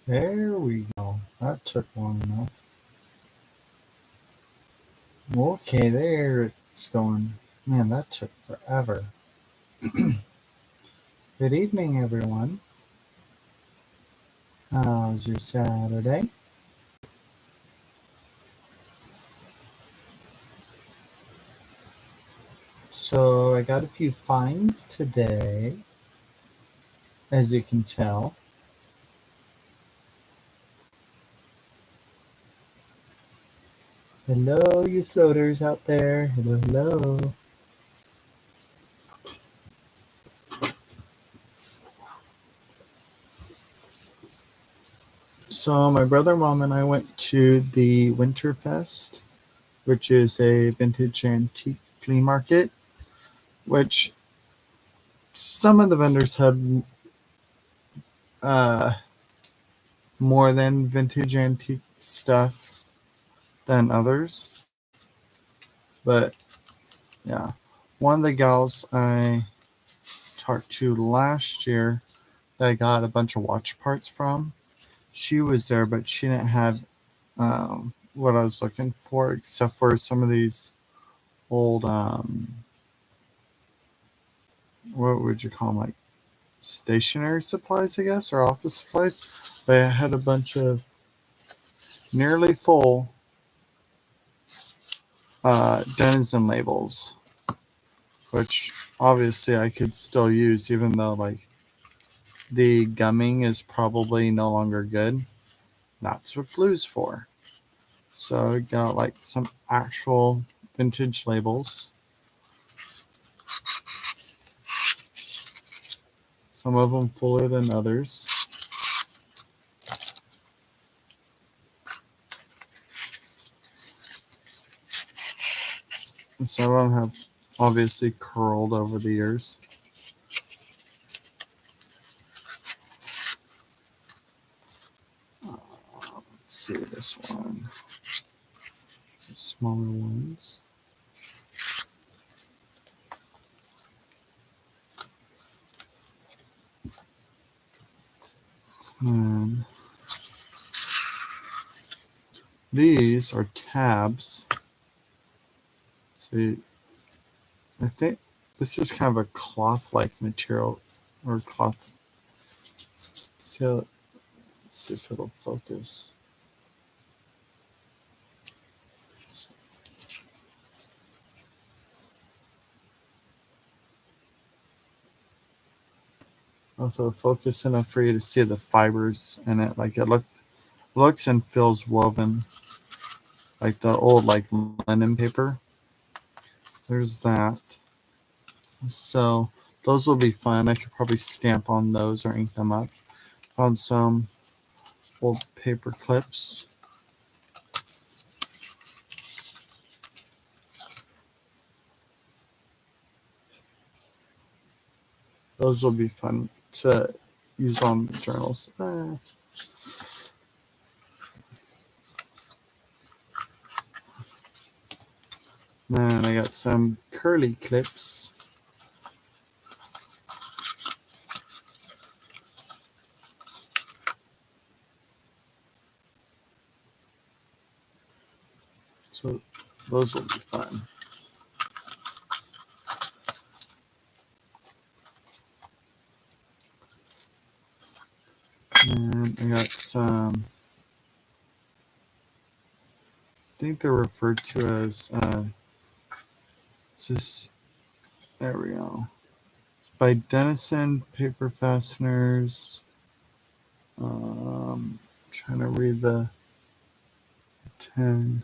There we go. That took long enough. Okay, there it's going. Man, that took forever. Good evening, everyone. How's your Saturday? So, I got a few finds today, as you can tell. Hello, you floaters out there. Hello, hello. So, my brother, mom, and I went to the Winterfest, which is a vintage antique flea market, which some of the vendors had uh, more than vintage antique stuff than others. But yeah, one of the gals I talked to last year that I got a bunch of watch parts from, she was there, but she didn't have what I was looking for, except for some of these old, what would you call them, like stationery supplies, I guess, or office supplies. But it had a bunch of nearly full denizen labels, which obviously I could still use, even though like the gumming is probably no longer good. That's what glue's for. So I got like some actual vintage labels. Some of them fuller than others. And some of them have obviously curled over the years. Let's see this one. Smaller ones. And these are tabs. So I think this is kind of a cloth-like material, or cloth. So let's see if it'll focus. If it'll focus enough for you to see the fibers in it, like it looks and feels woven, like the old like linen paper. There's that. So those will be fun. I could probably stamp on those or ink them up. Found some old paper clips. Those will be fun to use on journals. Then I got some curly clips. So those will be fun. And I got some, I think they're referred to as, just, there we go. By Dennison Paper Fasteners. Trying to read the 10.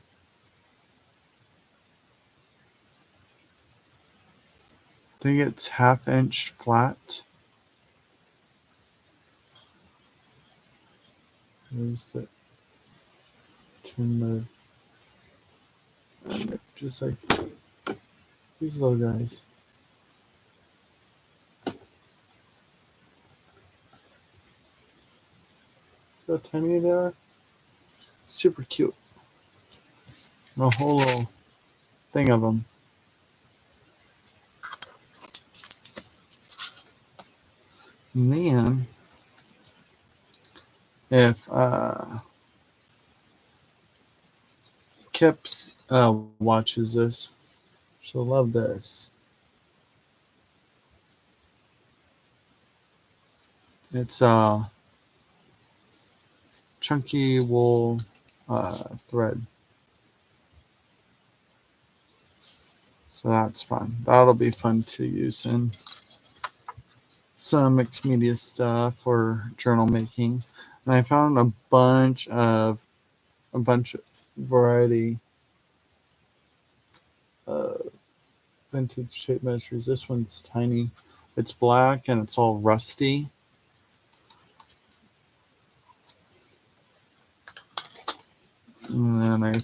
I think it's 1/2 inch flat. There's the 10 mode. Just like these little guys. See how tiny they are? Super cute. A whole little thing of them. And then if Kips watches this, she'll love this. It's chunky wool thread. So that's fun. That'll be fun to use in some mixed media stuff or journal making. And I found a bunch of variety vintage tape measures. This one's tiny. It's black and it's all rusty. And then I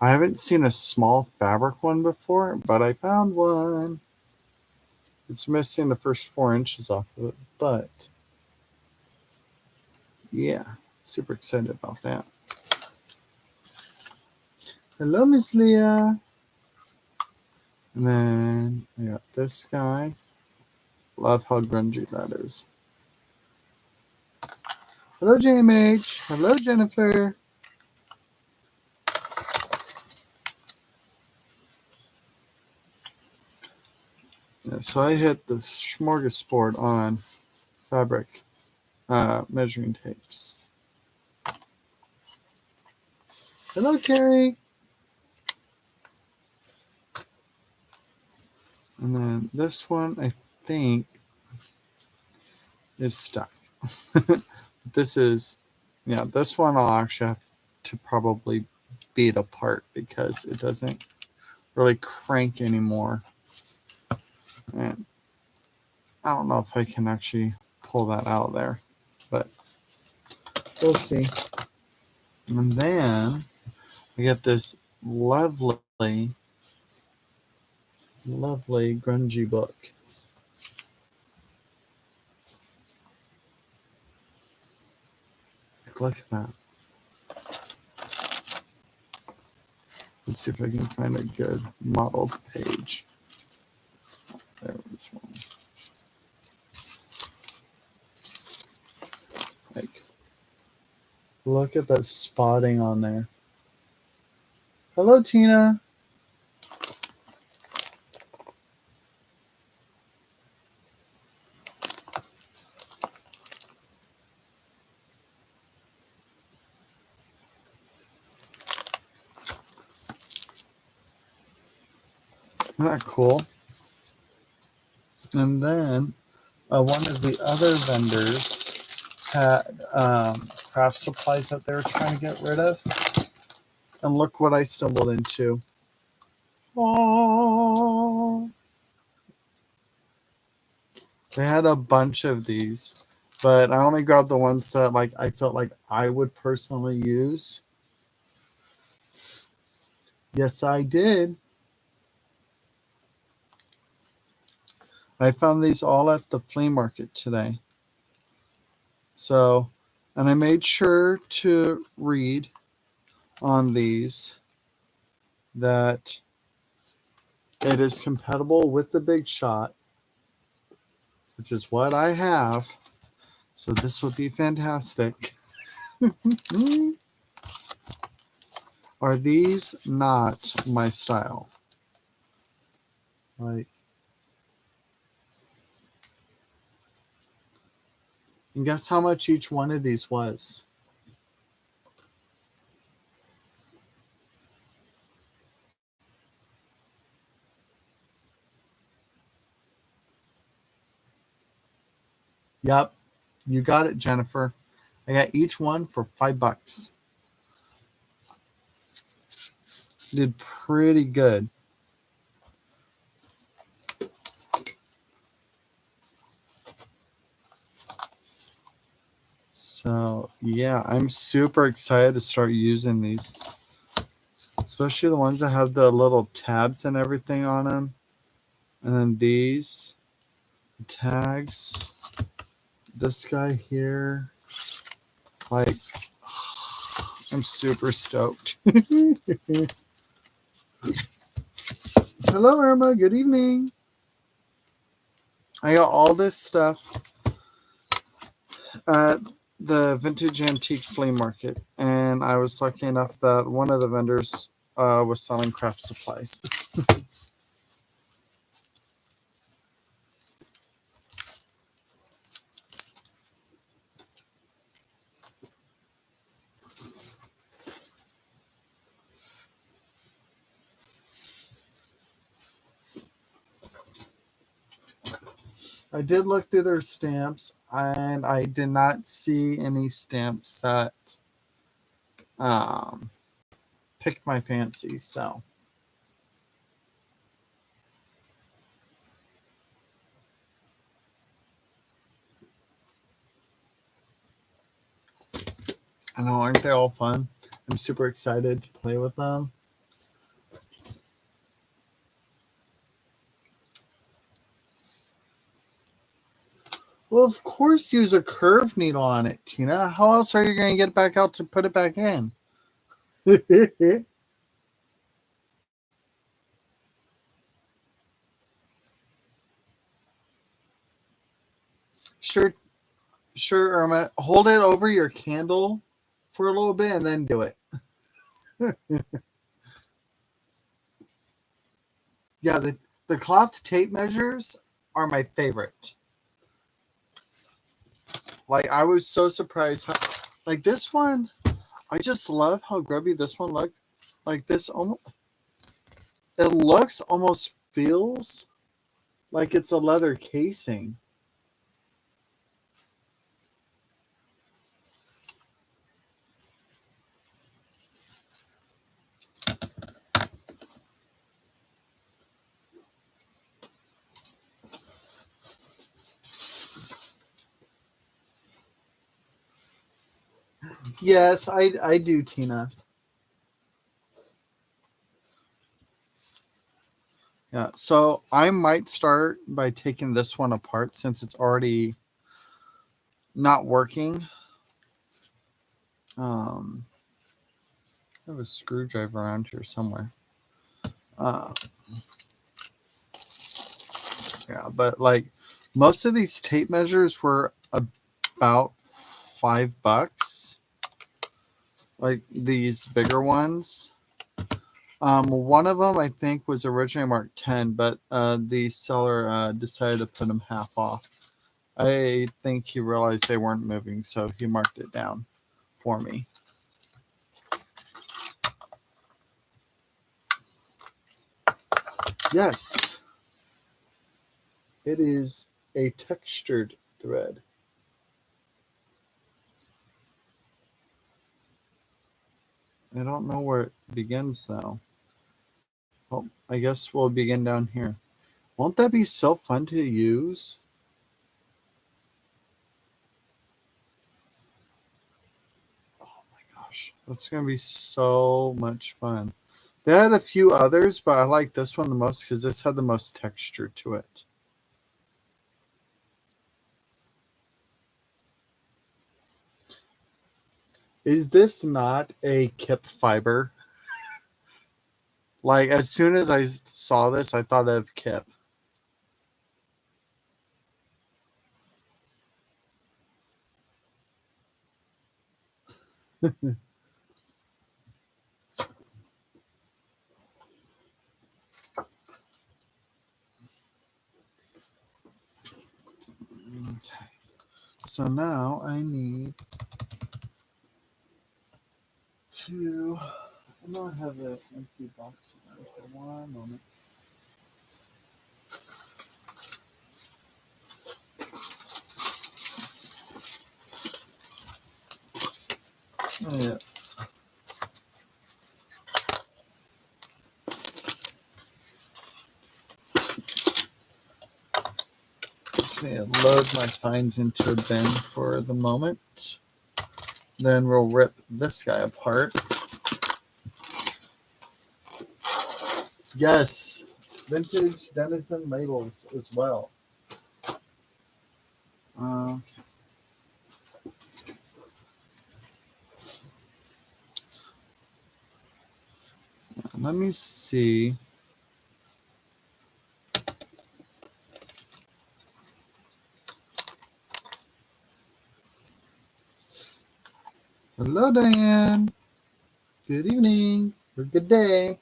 haven't seen a small fabric one before, but I found one. It's missing the first 4 inches off of it, but yeah, super excited about that. Hello, Miss Leah. And then I got this guy. Love how grungy that is. Hello, JMH. Hello, Jennifer. Yeah, so I hit the smorgasbord on fabric measuring tapes. Hello, Carrie. And then this one, I think, is stuck. This one I'll actually have to probably beat apart because it doesn't really crank anymore. And I don't know if I can actually pull that out of there, but we'll see. And then I get this lovely grungy book. Look at that. Let's see if I can find a good modeled page. There was one. Like, look at that spotting on there. Hello, Tina. Isn't that cool? And then one of the other vendors had craft supplies that they were trying to get rid of. And look what I stumbled into. Aww. They had a bunch of these, but I only grabbed the ones that I felt like I would personally use. Yes, I did. I found these all at the flea market today. So, and I made sure to read on these that it is compatible with the Big Shot, which is what I have. So this would be fantastic. Are these not my style? Like, and guess how much each one of these was? Yep, you got it, Jennifer. I got each one for $5. Did pretty good. So yeah, I'm super excited to start using these, especially the ones that have the little tabs and everything on them. And then these tags, this guy here, like, I'm super stoked. Hello, Irma. Good evening. I got all this stuff at the vintage antique flea market, and I was lucky enough that one of the vendors was selling craft supplies. I did look through their stamps, and I did not see any stamps that um, picked my fancy. So I know, aren't they all fun? I'm super excited to play with them. Well, of course, use a curved needle on it, Tina. How else are you going to get it back out to put it back in? Sure, sure, Irma. Hold it over your candle for a little bit and then do it. Yeah, the cloth tape measures are my favorite. Like, I was so surprised. Like, this one, I just love how grubby this one looked. Like, this almost, it looks, almost feels like it's a leather casing. Yes, I do, Tina. Yeah, so I might start by taking this one apart since it's already not working. I have a screwdriver around here somewhere. Uh, yeah, but like most of these tape measures were about $5. Like these bigger ones. One of them I think was originally marked 10, but the seller decided to put them half off. I think he realized they weren't moving, so he marked it down for me. Yes, it is a textured thread. I don't know where it begins though. Well, I guess we'll begin down here. Won't that be so fun to use? Oh my gosh, that's gonna be so much fun. They had a few others, but I like this one the most because this had the most texture to it. Is this not a kip fiber? Like, as soon as I saw this, I thought of kip. Okay. So now I need to. I know I have an empty box around for one moment. Oh, yeah. Just need to load my finds into a bin for the moment. Then we'll rip this guy apart. Yes, vintage Denizen labels as well. Okay. Let me see. Hello, Diane. Good evening or good day.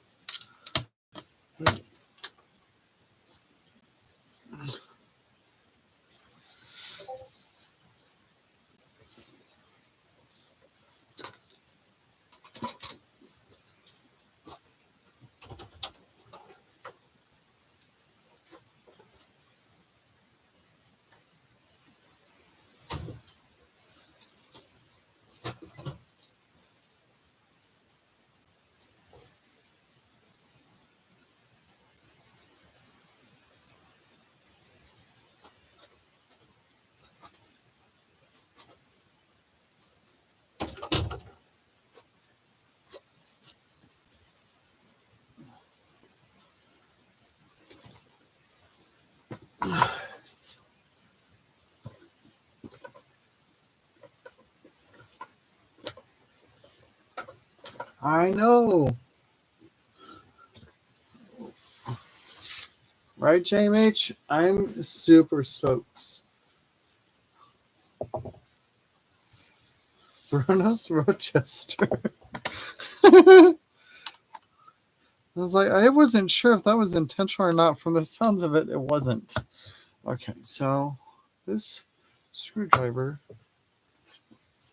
I know. Right, JMH? I'm super stoked. Bruno's Rochester. I was like, I wasn't sure if that was intentional or not. From the sounds of it, it wasn't. Okay, so this screwdriver,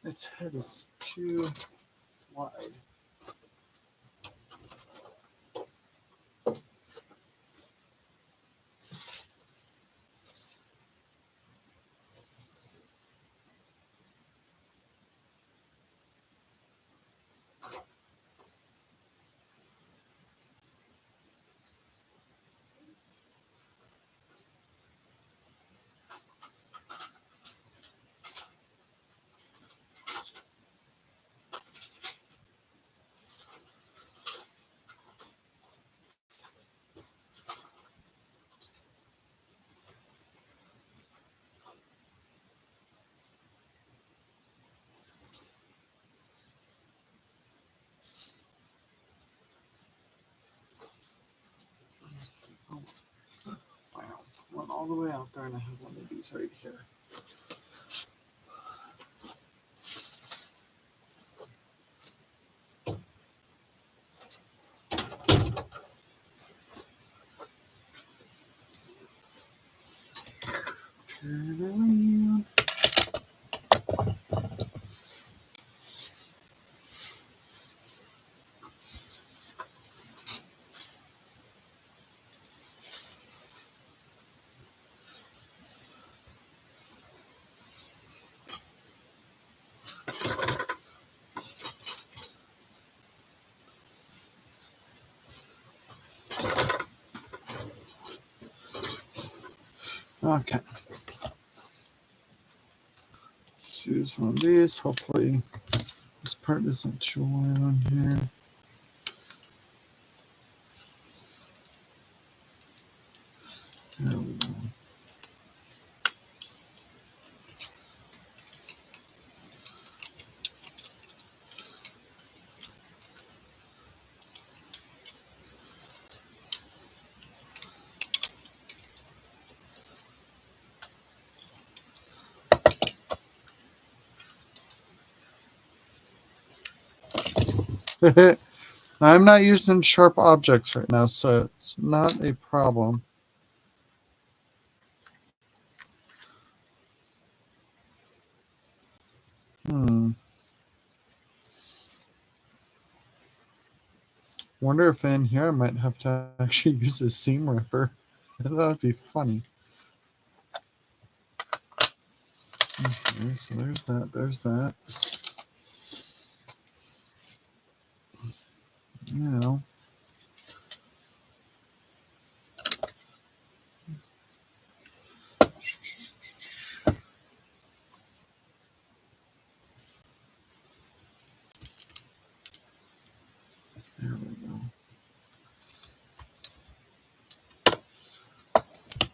its head is too wide. Oh, wow. Went all the way out there, and I have one of these right here. Turn around. Okay. Let's use one of these. Hopefully, this part doesn't show on here. There we go. I'm not using sharp objects right now, so it's not a problem. Wonder if in here I might have to actually use a seam ripper. That would be funny. Okay, so there's that. There's that. Now, there we go.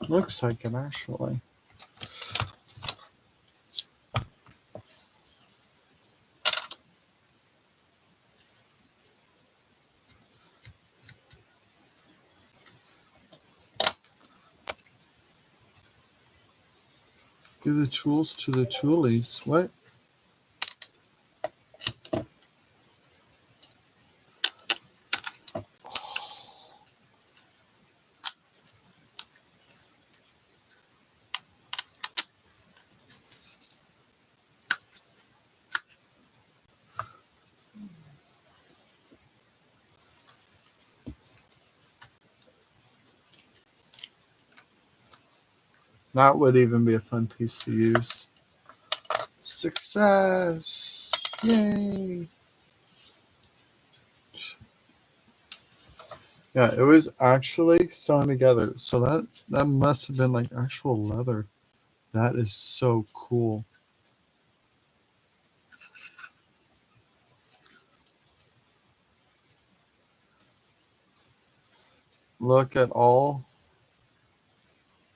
Looks like it actually. Give the tools to the toolies. What? That would even be a fun piece to use. Success! Yay! Yeah, it was actually sewn together. So that must have been like actual leather. That is so cool. Look at all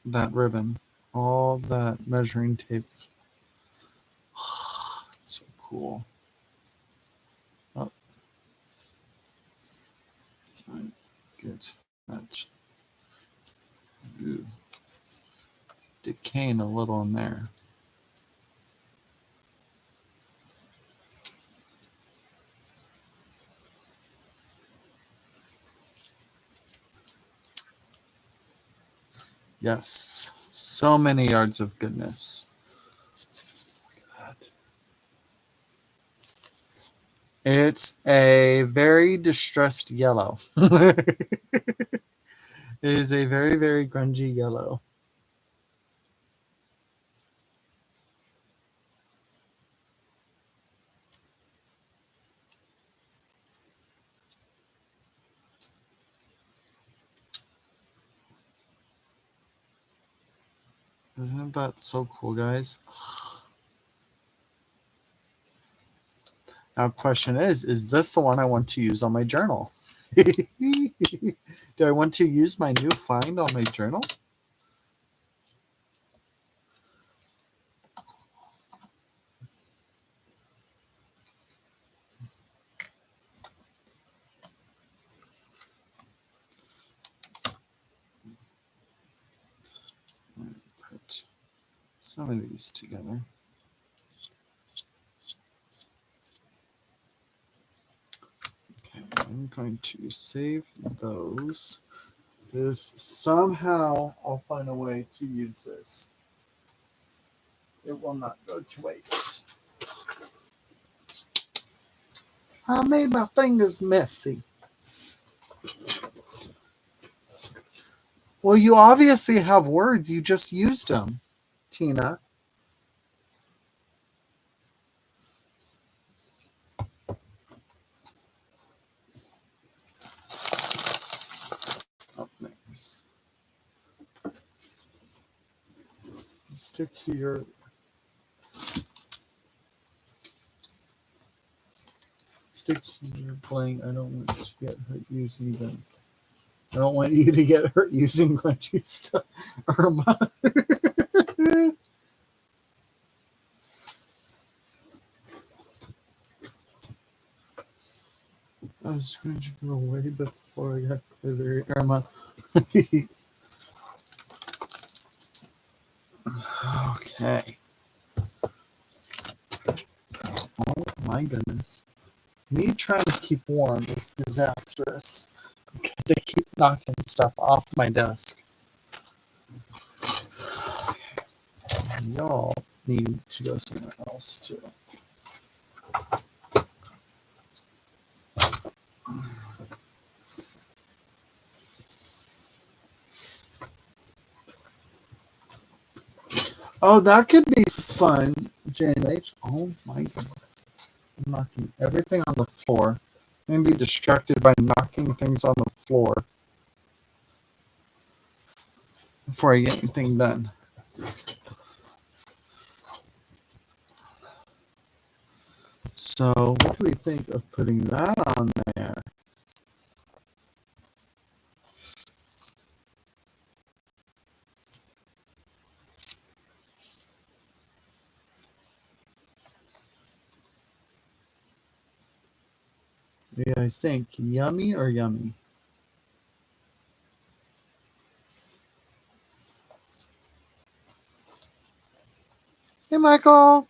that ribbon, all that measuring tape. So cool. Oh, get that. Ooh, decaying a little in there. Yes, so many yards of goodness. It's a very distressed yellow. It is a very, very grungy yellow. Isn't that so cool, guys? Now, question is this the one I want to use on my journal? Do I want to use my new find on my journal? Put some of these together. Okay, I'm going to save those. Because somehow I'll find a way to use this. It will not go to waste. I made my fingers messy. Well, you obviously have words. You just used them, Tina. Oh, there's. Stick to your. Stick to your blank. I don't want you to get hurt using them. I don't want you to get hurt using crunchy stuff. Irma. I was going to go away before I got clear, Irma. Okay. Oh my goodness. Me trying to keep warm is disastrous because I keep knocking stuff off my desk. Y'all need to go somewhere else too. Oh, that could be fun, JNH. Oh my goodness. I'm knocking everything on the floor. I'm going to be distracted by knocking things on the floor before I get anything done. So, what do we think of putting that on there? What do you guys think? Yummy or yummy? Hey, Michael.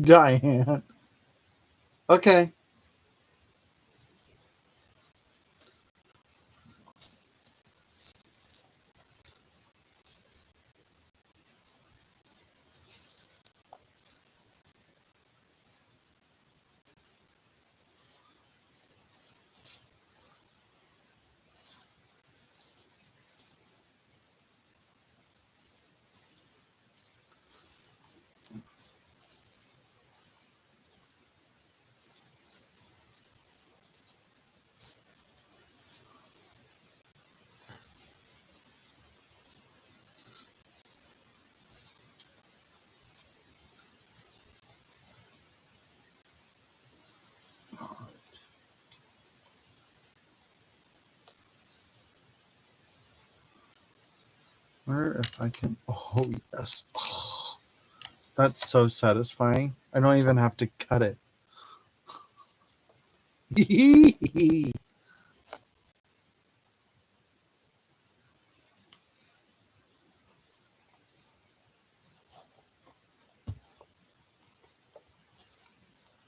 Diane. Okay. Wonder if I can. Oh, yes. Oh, that's so satisfying. I don't even have to cut it.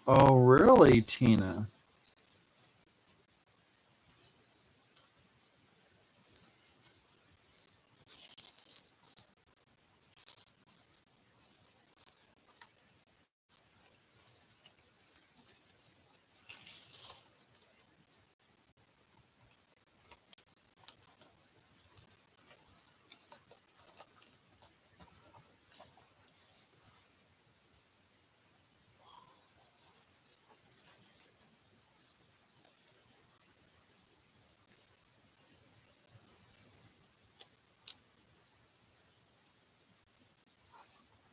Oh, really, Tina?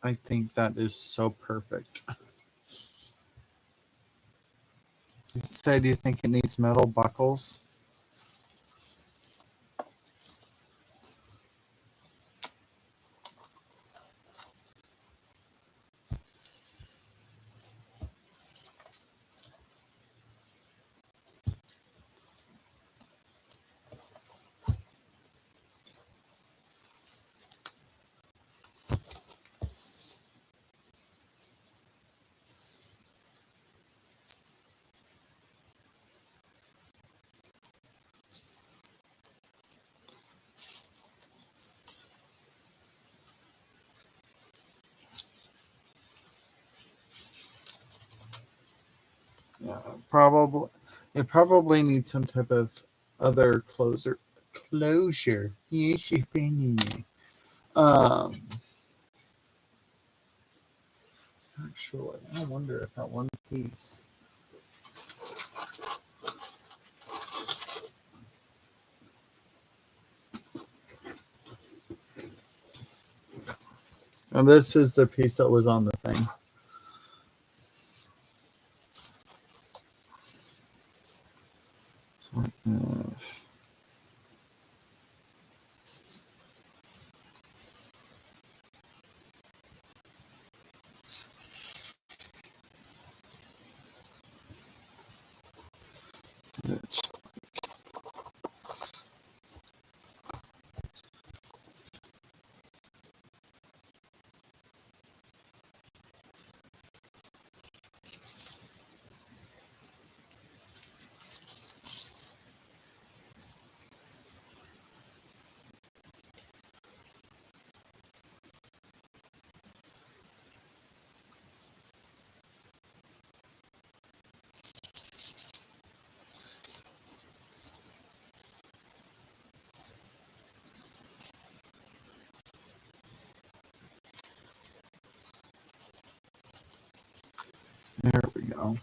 I think that is so perfect. You said you think it needs metal buckles? Yeah, probably. It probably needs some type of other closure. Yes, you're paying me. Um, Actually, I wonder if that one piece. And this is the piece that was on the thing. So, there we go.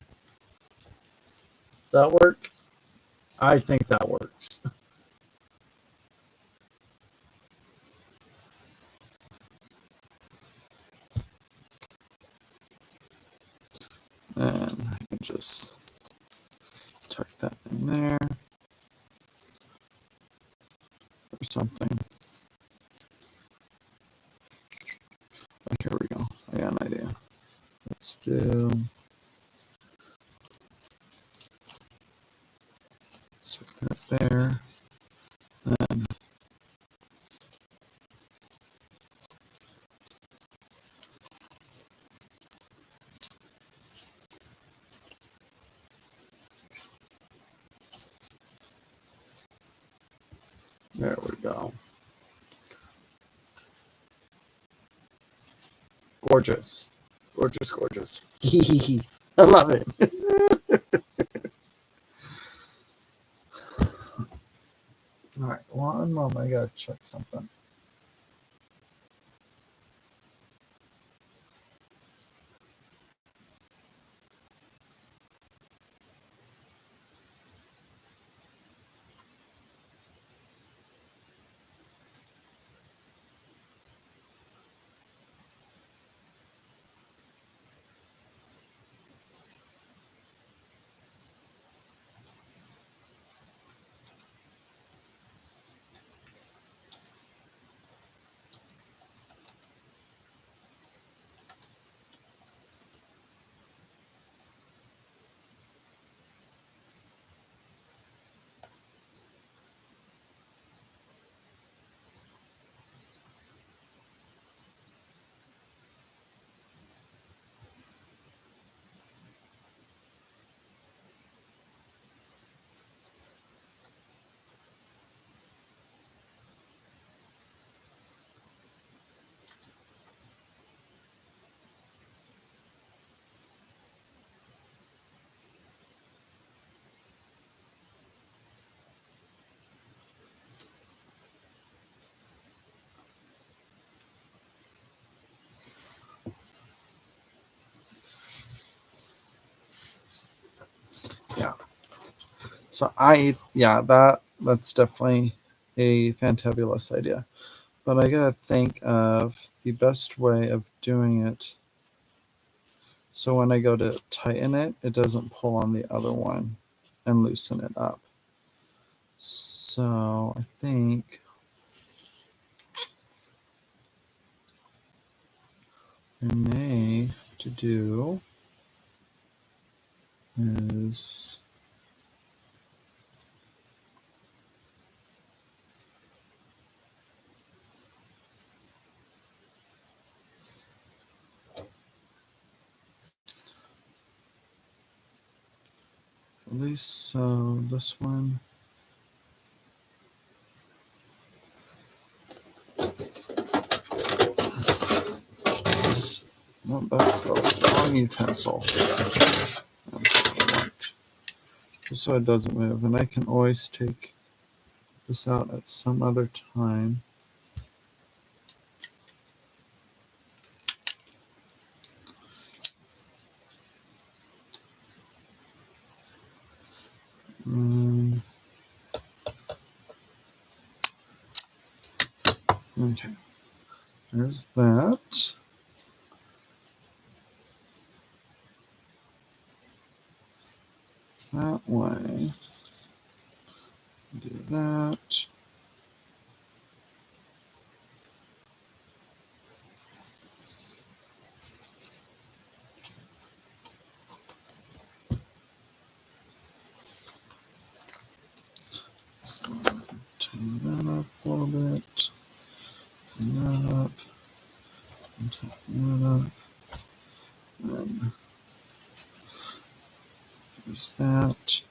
Does that work? I think that works. And I can just tuck that in there or something. Oh, here we go. I got an idea. Let's do stick that there. Then There we go. Gorgeous. Gorgeous, gorgeous. I love it. All right, one moment. I gotta check something. Yeah. So that's definitely a fantabulous idea. But I gotta think of the best way of doing it. So when I go to tighten it, it doesn't pull on the other one and loosen it up. So I think I may to do is at least so this one. No, that's the wrong utensil. That's what I want. Just so it doesn't move. And I can always take this out at some other time. Okay, there's that. That way. Do that. So tighten that up a little bit. Tighten that up. And tighten that up. Then there's that.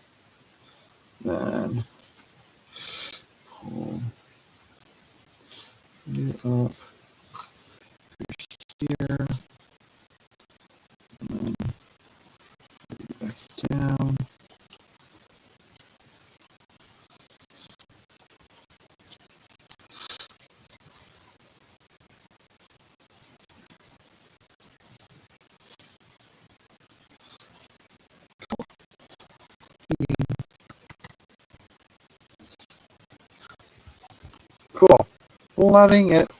Then pull you up here. And then back down. Cool. Loving it.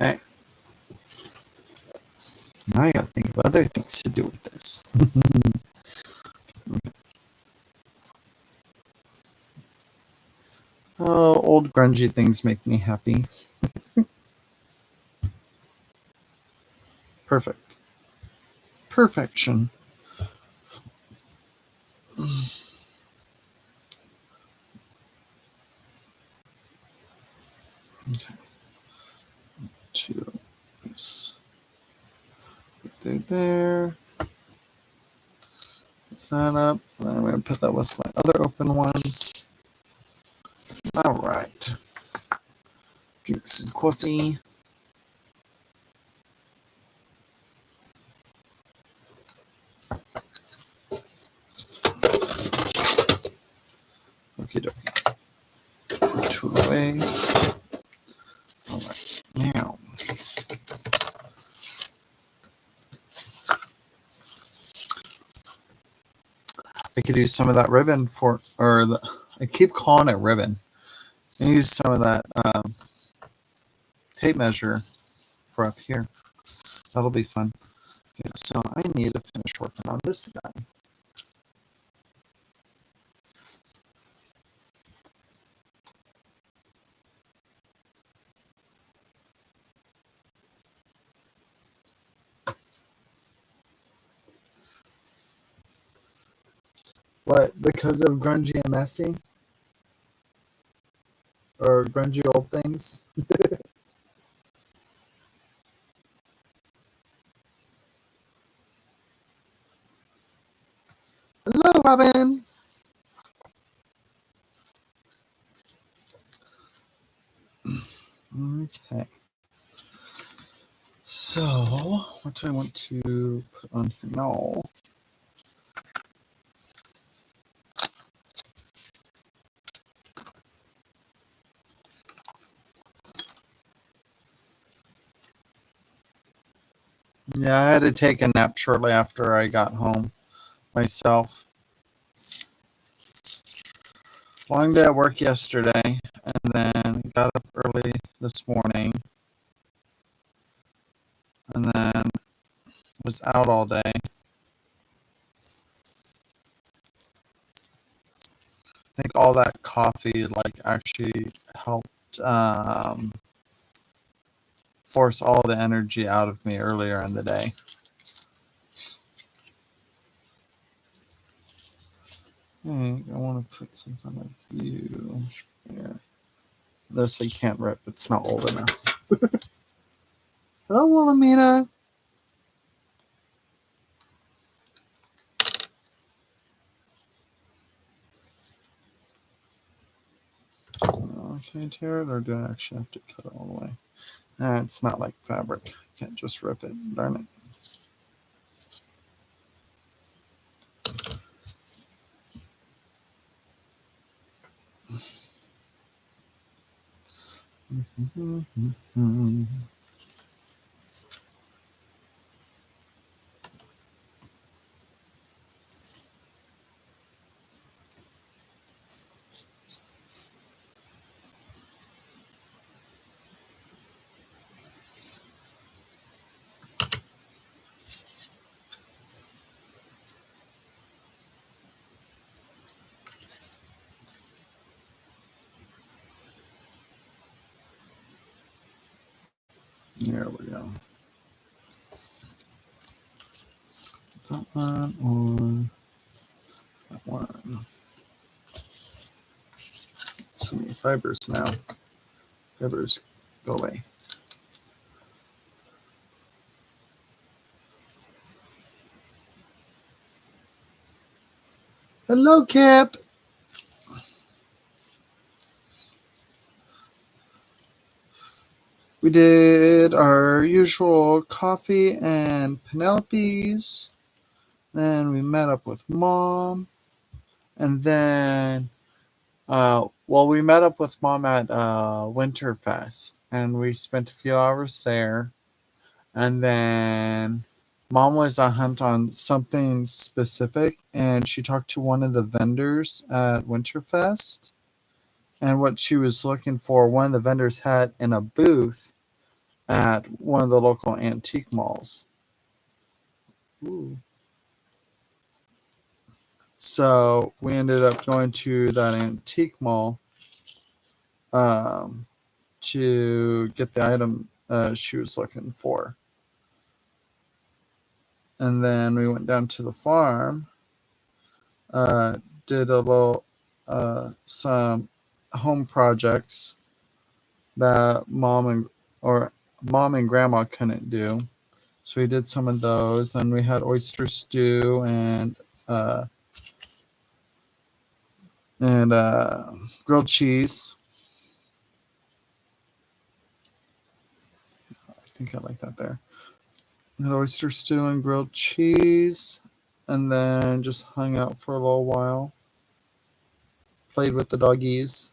Okay. Now I gotta think of other things to do with this. Oh, old grungy things make me happy. Perfect. Perfection. Okay. Two. Yes. Right there. that up. And I'm going to put that with my other open ones. All right. Drink some coffee. Okay, dokie. Put two away. All right. Now, I could use some of that ribbon I keep calling it ribbon. I use some of that tape measure for up here. That'll be fun. Okay, so I need to finish working on this guy. What? Because of grungy and messy? Or grungy old things? Hello, Robin! Okay. So, what do I want to put on here now? Yeah, I had to take a nap shortly after I got home myself. Long day at work yesterday, and then got up early this morning, and then was out all day. I think all that coffee actually helped force all the energy out of me earlier in the day. I want to put something like you here. This I can't rip. It's not old enough. Hello, Wilhelmina. Can I tear it, or do I actually have to cut it all the way? It's not like fabric. Can't just rip it. Darn it. There we go. That one or that one. So many fibers now. Fibers go away. Hello, Kip. We did our usual coffee and Penelope's. Then we met up with Mom. And then, we met up with Mom at Winterfest. And we spent a few hours there. And then Mom was on hunt on something specific. And she talked to one of the vendors at Winterfest. And what she was looking for, one of the vendors had in a booth at one of the local antique malls. Ooh. So we ended up going to that antique mall to get the item she was looking for. And then we went down to the farm, did a little some home projects that mom and grandma couldn't do. So we did some of those. Then we had oyster stew and and grilled cheese. I think I like that there. And oyster stew and grilled cheese, and then just hung out for a little while. Played with the doggies.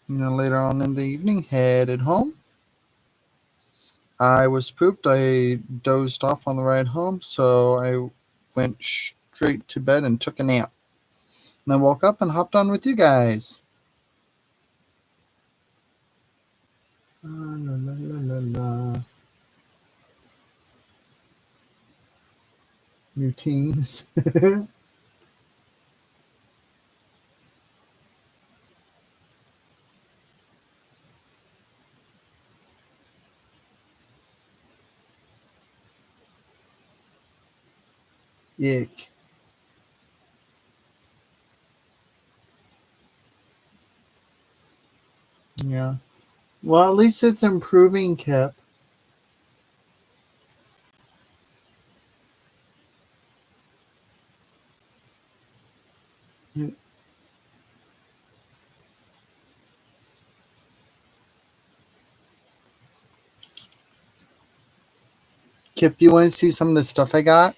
And then later on in the evening, headed home. I was pooped. I dozed off on the ride home, so I went straight to bed and took a nap. And then woke up and hopped on with you guys. La, la, la, la, la. Routines. Yuck. Yeah. Well, at least it's improving, Kip. Kip, you want to see some of the stuff I got?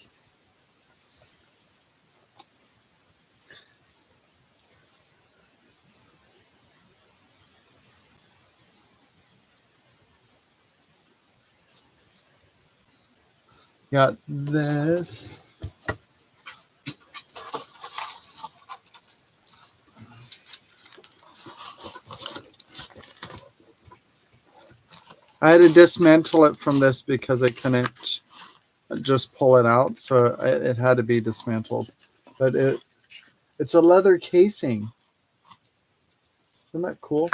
Got this. I had to dismantle it from this because I couldn't just pull it out, so it had to be dismantled. But it's a leather casing. Isn't that cool?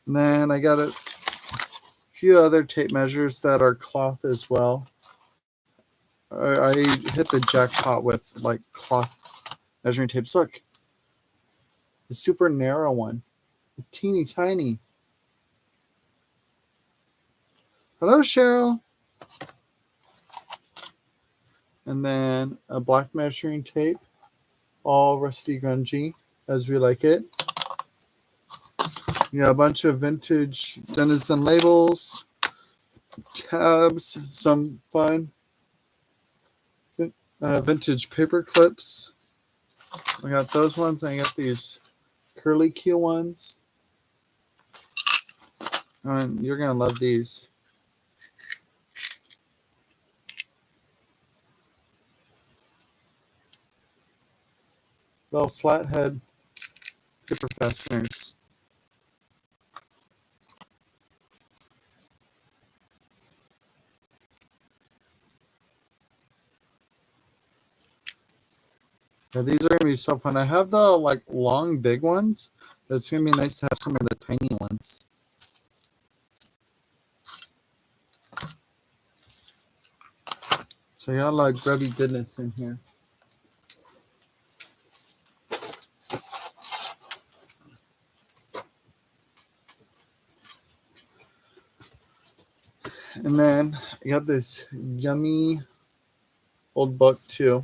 And then I got a few other tape measures that are cloth as well. I hit the jackpot with like cloth measuring tapes. Look, the super narrow one, teeny tiny. Hello, Cheryl. And then a black measuring tape, all rusty grungy, as we like it. Yeah, a bunch of vintage Denizen labels, tabs, some fun vintage paper clips. I got those ones. I got these curly Q ones. And you're going to love these. Little flathead paper fasteners. Yeah, these are going to be so fun. I have the like long, big ones. But it's going to be nice to have some of the tiny ones. So I got a lot of grubby goodness in here. And then I got this yummy old book too.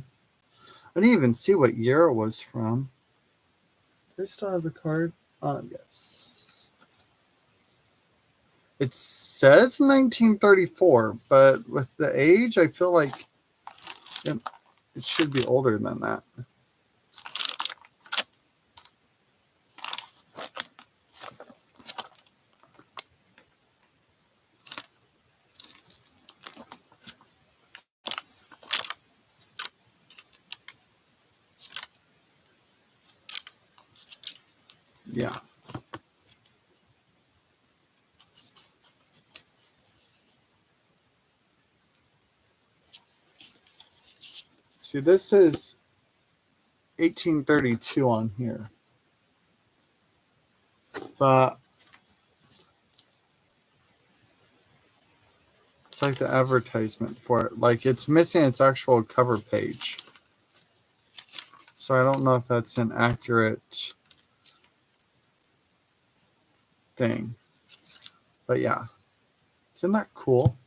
I didn't even see what year it was from. Do I still have the card? Yes. It says 1934, but with the age, I feel like it should be older than that. Yeah. See, this is 1832 on here. But it's like the advertisement for it. Like it's missing its actual cover page. So I don't know if that's an accurate thing. But yeah, isn't that cool?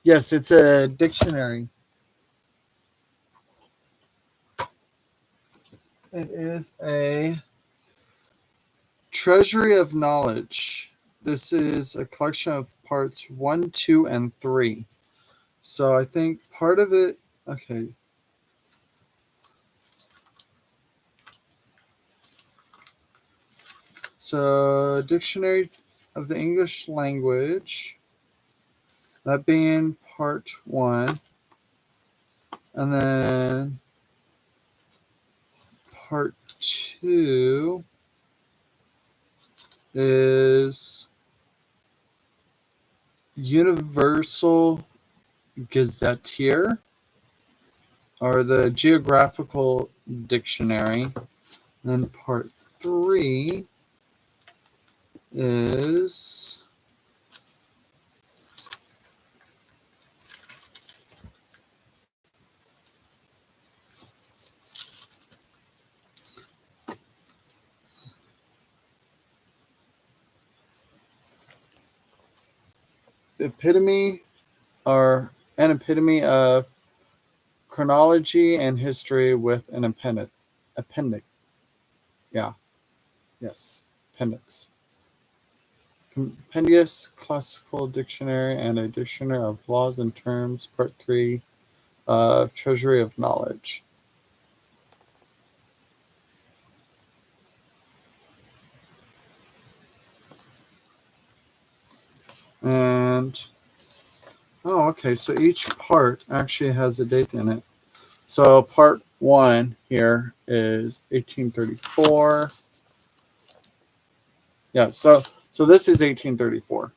Yes, it's a dictionary. It is a treasury of knowledge. This is a collection of parts 1, 2, and 3. So I think part of it, okay. So, Dictionary of the English Language, that being part 1. And then part 2 is Universal Gazetteer, or the Geographical Dictionary. And then part 3 is epitome, or an epitome of chronology and history with an appendix. Yeah, yes, appendix. Compendious Classical Dictionary and a Dictionary of Laws and Terms, Part 3 of Treasury of Knowledge. And, oh, okay, so each part actually has a date in it. So part 1 here is 1834. Yeah, so this is 1834.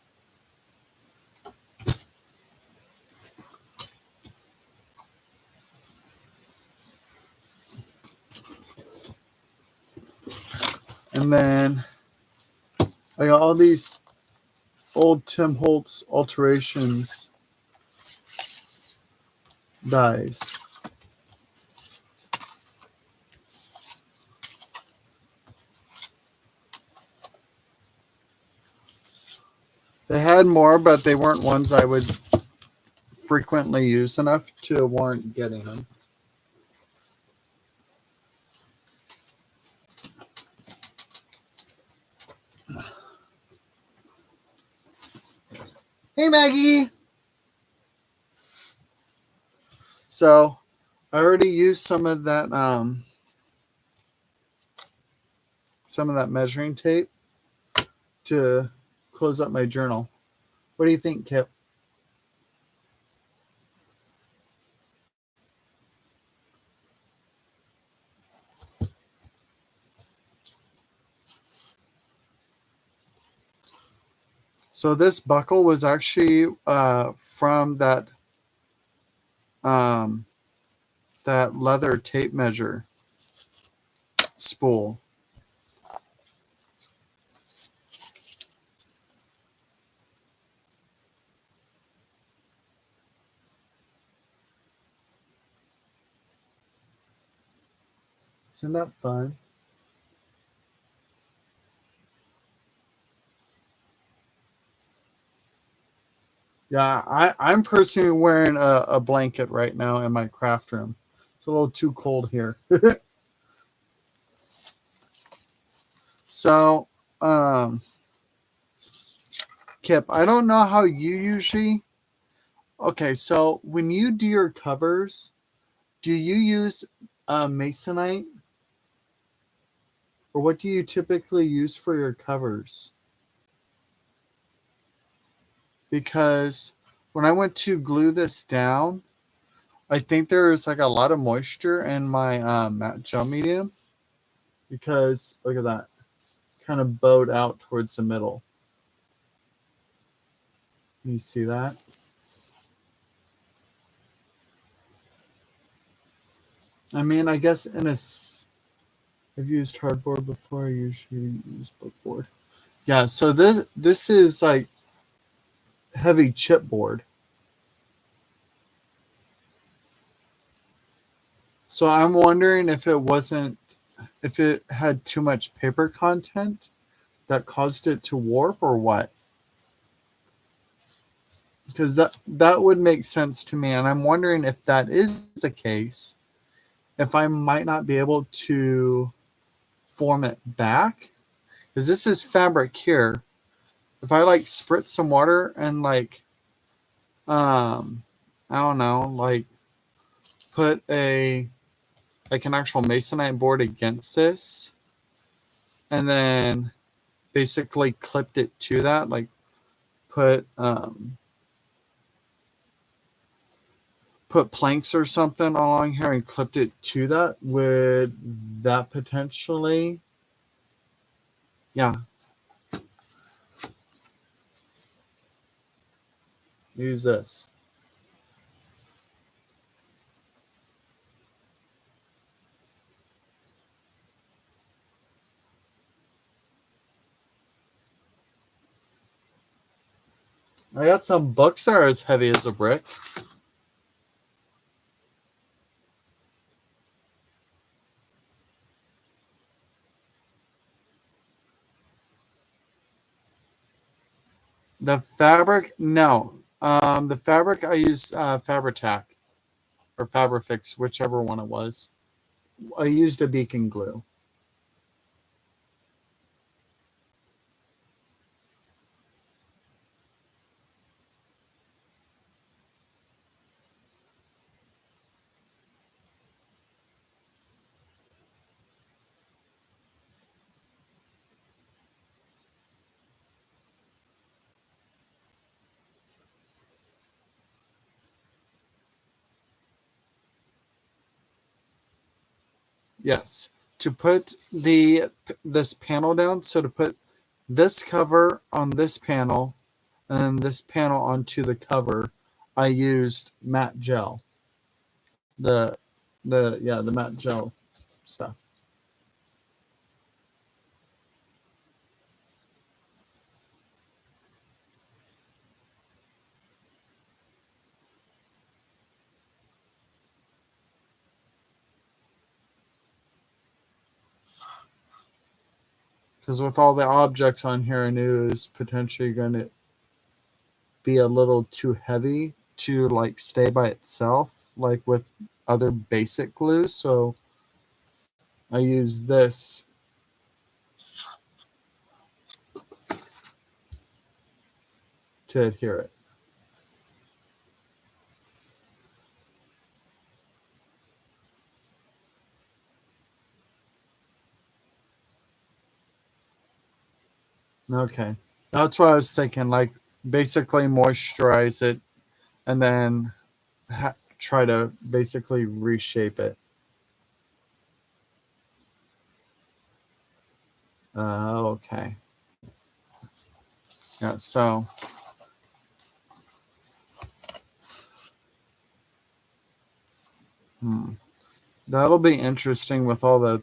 And then I got all these old Tim Holtz alterations dies. They had more, but they weren't ones I would frequently use enough to warrant getting them. Hey, Maggie! So I already used some of that measuring tape to close up my journal. What do you think, Kip? So this buckle was actually from that leather tape measure spool. Isn't that fun? Yeah, I'm personally wearing a blanket right now in my craft room. It's a little too cold here. So, Kip, I don't know how you usually. Okay, so when you do your covers, do you use masonite, or what do you typically use for your covers? Because when I went to glue this down, I think there's like a lot of moisture in my matte gel medium, because look at that, kind of bowed out towards the middle. You see that? I mean, I guess I've used hardboard before. I usually use bookboard. Yeah, so this is like heavy chipboard. So I'm wondering if it had too much paper content that caused it to warp or what. Because that would make sense to me, and I'm wondering if that is the case, if I might not be able to form it back. Because this is fabric here. If I like spritz some water and like I don't know, like put an actual masonite board against this and then basically clipped it to that, like put put planks or something along here and clipped it to that, would that potentially, yeah, use this. I got some books that are as heavy as a brick. The fabric, no. The fabric I use Fabri-Tac or Fabrifix, whichever one it was. I used a beacon glue. Yes, to put this panel down. So to put this cover on this panel and this panel onto the cover, I used matte gel. The the matte gel stuff. Because with all the objects on here, I knew it was potentially going to be a little too heavy to like stay by itself, like with other basic glues. So I use this to adhere it. Okay. That's what I was thinking. Like basically moisturize it and then try to basically reshape it. Okay. Yeah. So hmm, that'll be interesting with all the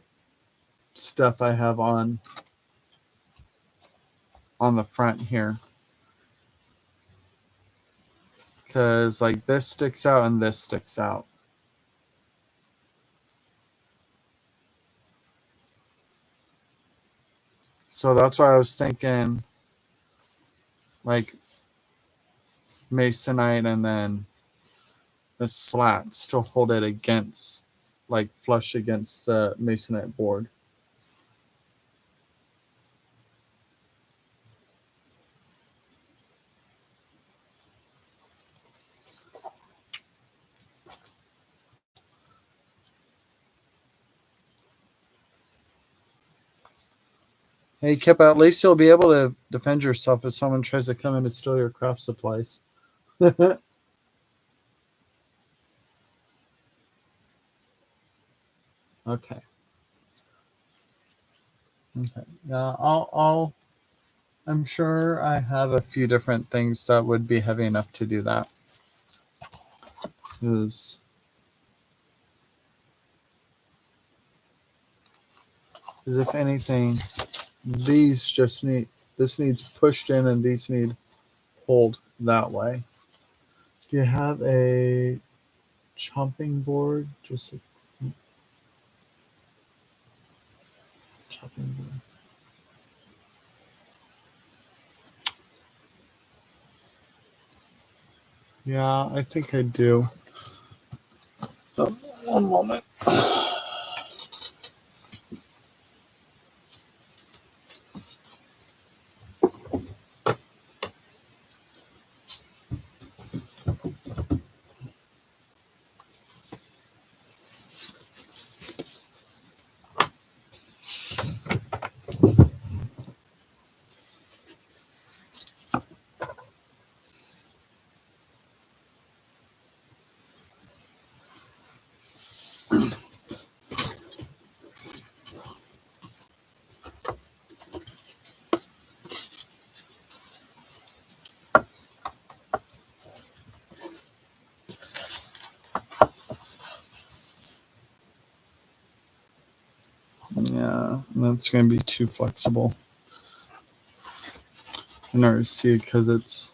stuff I have on the front here. Because like this sticks out and this sticks out. So that's why I was thinking like masonite and then the slats to hold it against, like flush against the masonite board. Hey Kip, at least you'll be able to defend yourself if someone tries to come in to steal your craft supplies. Okay. Okay. Yeah, I'm sure I have a few different things that would be heavy enough to do that. Because if anything, these just need this needs pushed in and these need pulled that way. Do you have a chopping board? Just a chopping board. Yeah, I think I do. Oh, one moment. Yeah, that's going to be too flexible in order to see it because it's.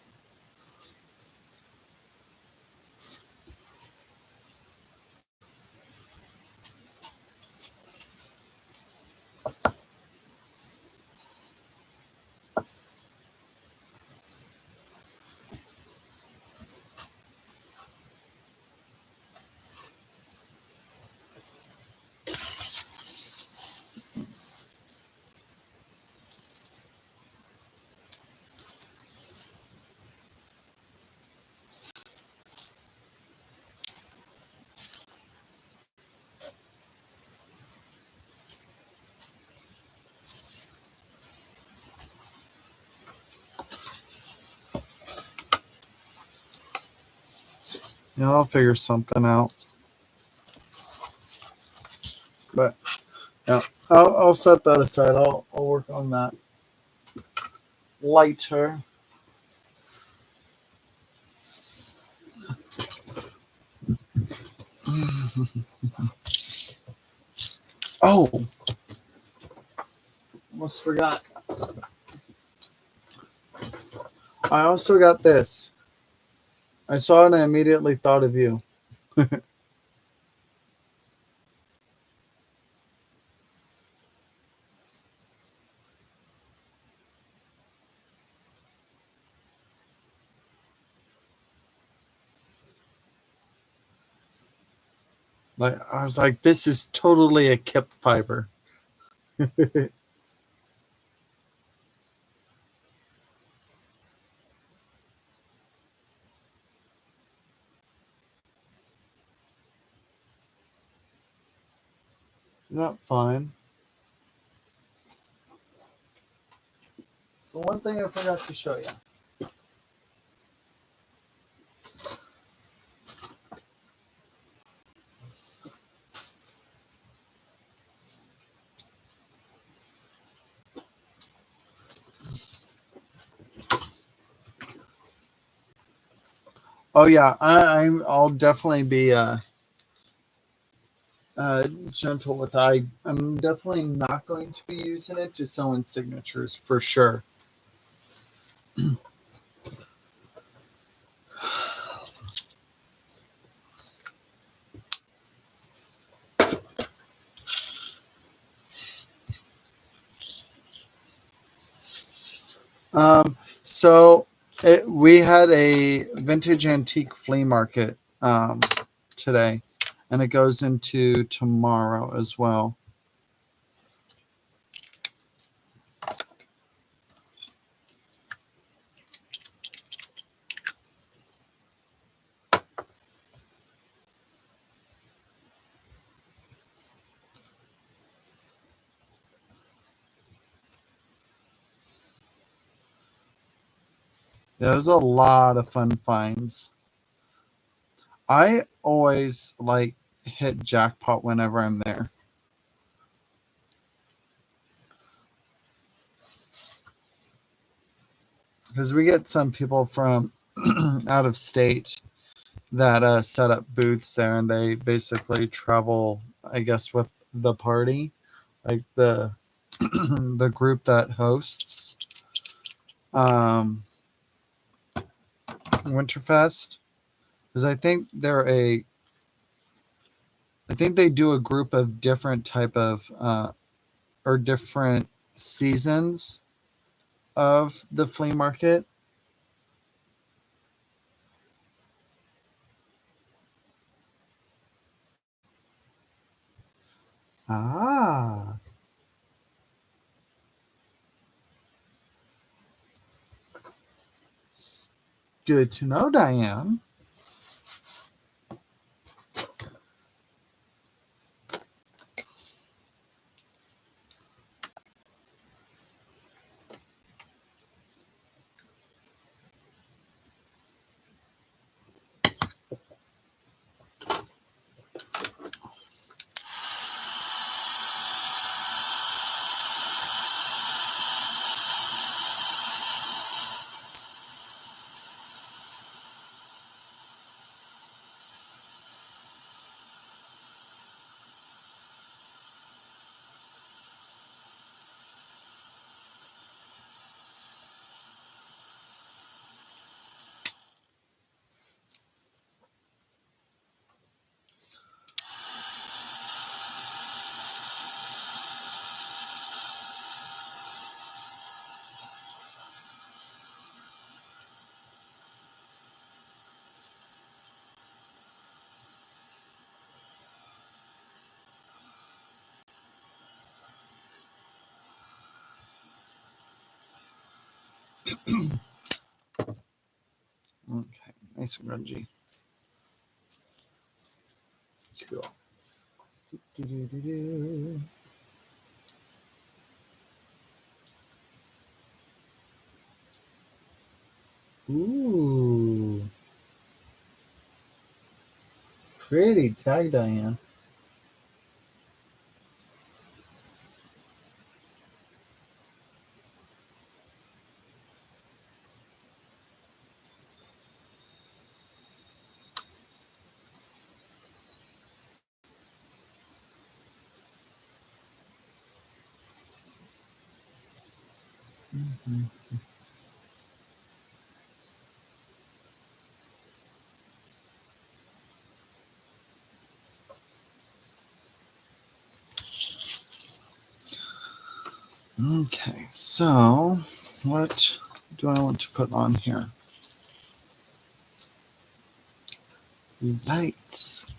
I'll figure something out. But yeah, I'll set that aside. I'll work on that later. Oh, almost forgot. I also got this. I saw it and I immediately thought of you. Like I was like, this is totally a kip fiber. Not fine. The one thing I forgot to show you. Oh yeah, I'll definitely be gentle with that. I'm definitely not going to be using it to sew in signatures for sure. So we had a vintage antique flea market today, and it goes into tomorrow as well. There was a lot of fun finds. I always like hit jackpot whenever I'm there. Because we get some people from out of state that set up booths there, and they basically travel, I guess, with the party, like the the group that hosts. Winterfest, because I think they do a group of different type of or different seasons of the flea market. Ah, good to know, Diane. Okay, nice and grungy. Cool. Do-do-do-do. Ooh, pretty tag, Diane. Mm-hmm. Okay, so what do I want to put on here? Lights.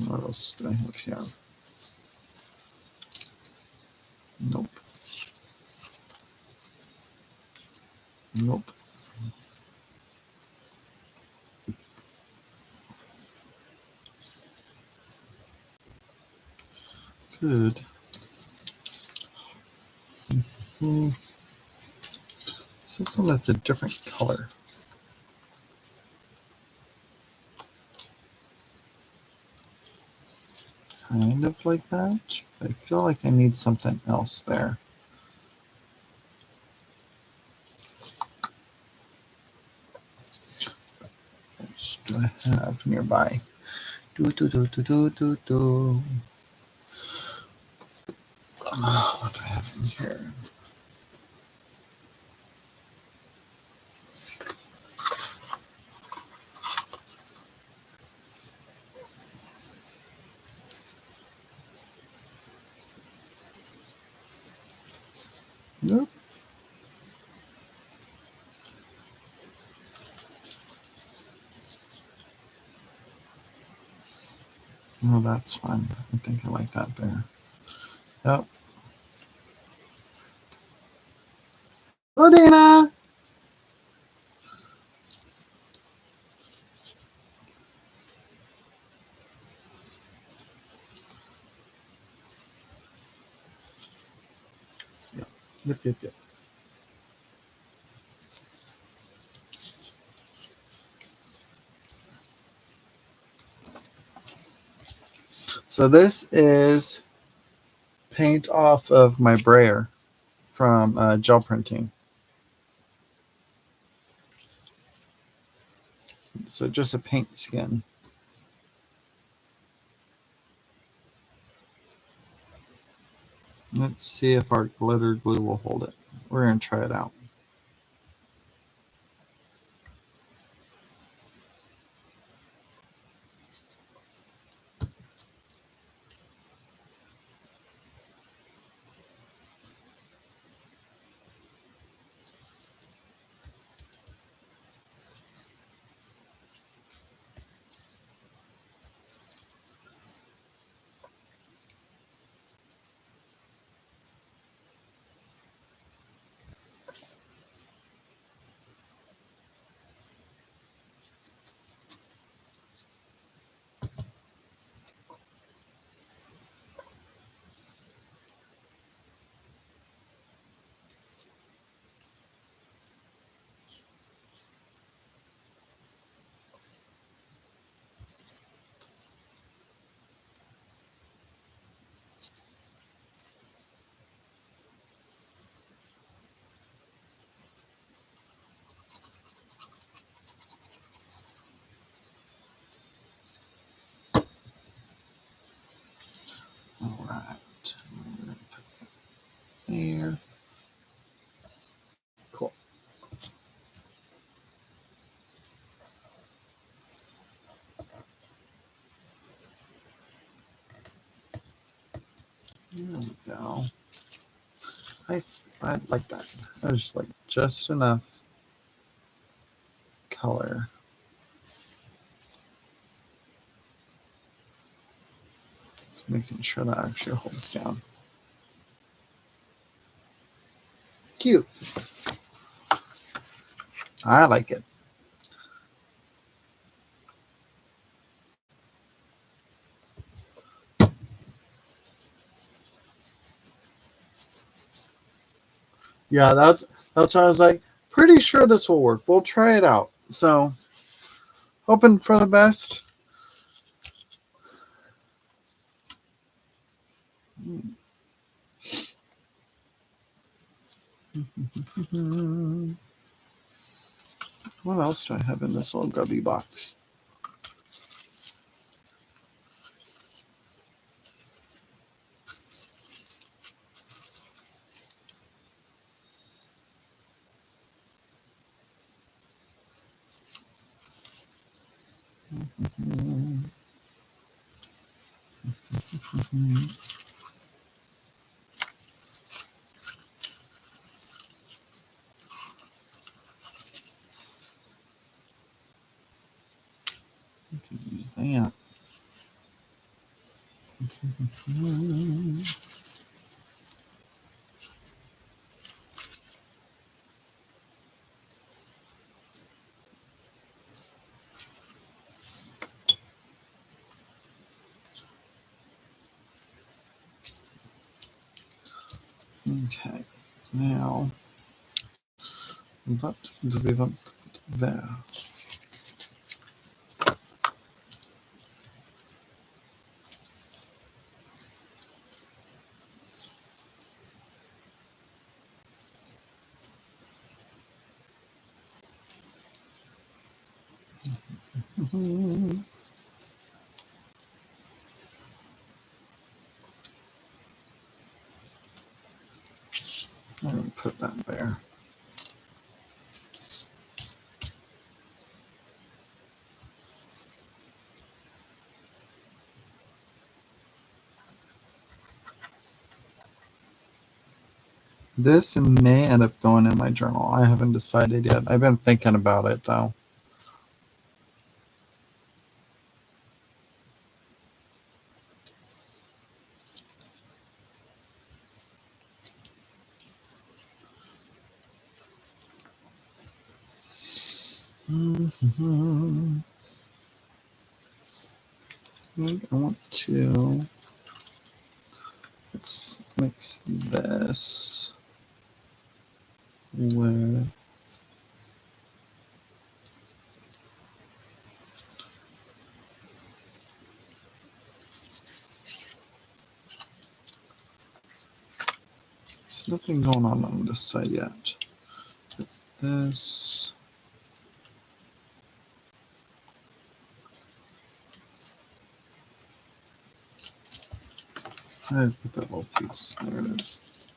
What else do I have here? Nope. Nope. Good. Something that's a different color. Kind of like that. I feel like I need something else there. What do I have nearby? What do I have in here? Nope. Oh, that's fun. I think I like that there. Yep. Oh, Dana! Yep. So this is paint off of my brayer from gel printing. So just a paint skin. Let's see if our glitter glue will hold it. We're going to try it out. All right. I'm going to put that there. Cool. There we go. I like that. There's like just enough color. Just making sure that actually holds down. Cute. I like it. Yeah, that's what I was like. Pretty sure this will work. We'll try it out. So, hoping for the best. What else do I have in this little grubby box? I can use that. Okay, now what do we want there? I'm going to put that there. This may end up going in my journal. I haven't decided yet. I've been thinking about it though. I want to, let's mix this with there's nothing going on this side yet. Put this. I put that little piece. There it is.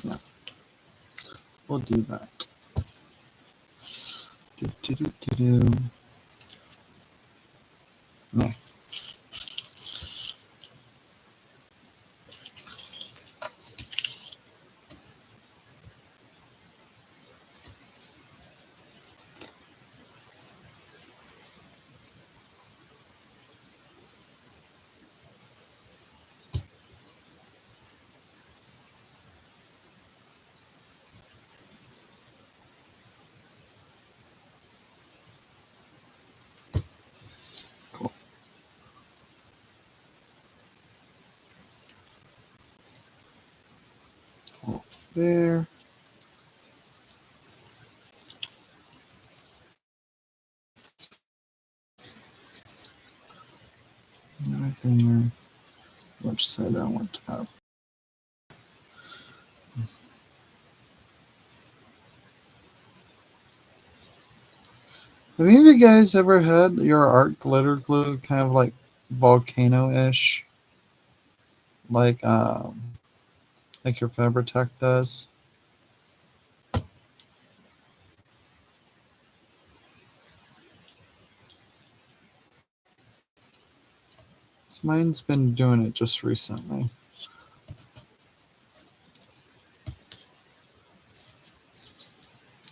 Yeah, we'll do that. Do. Yeah. Cool. Cool. There. Right there. Which side I want up? Have any of you guys ever had your art glitter glue kind of like volcano-ish, like your Fabri-Tac does? So mine's been doing it just recently.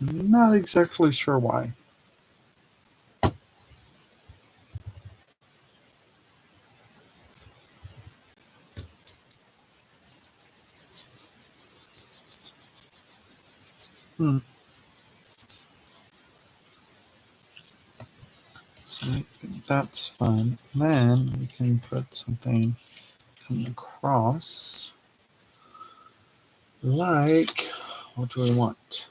I'm not exactly sure why. Hmm. So I think that's fun. Then we can put something coming across. Like, what do we want?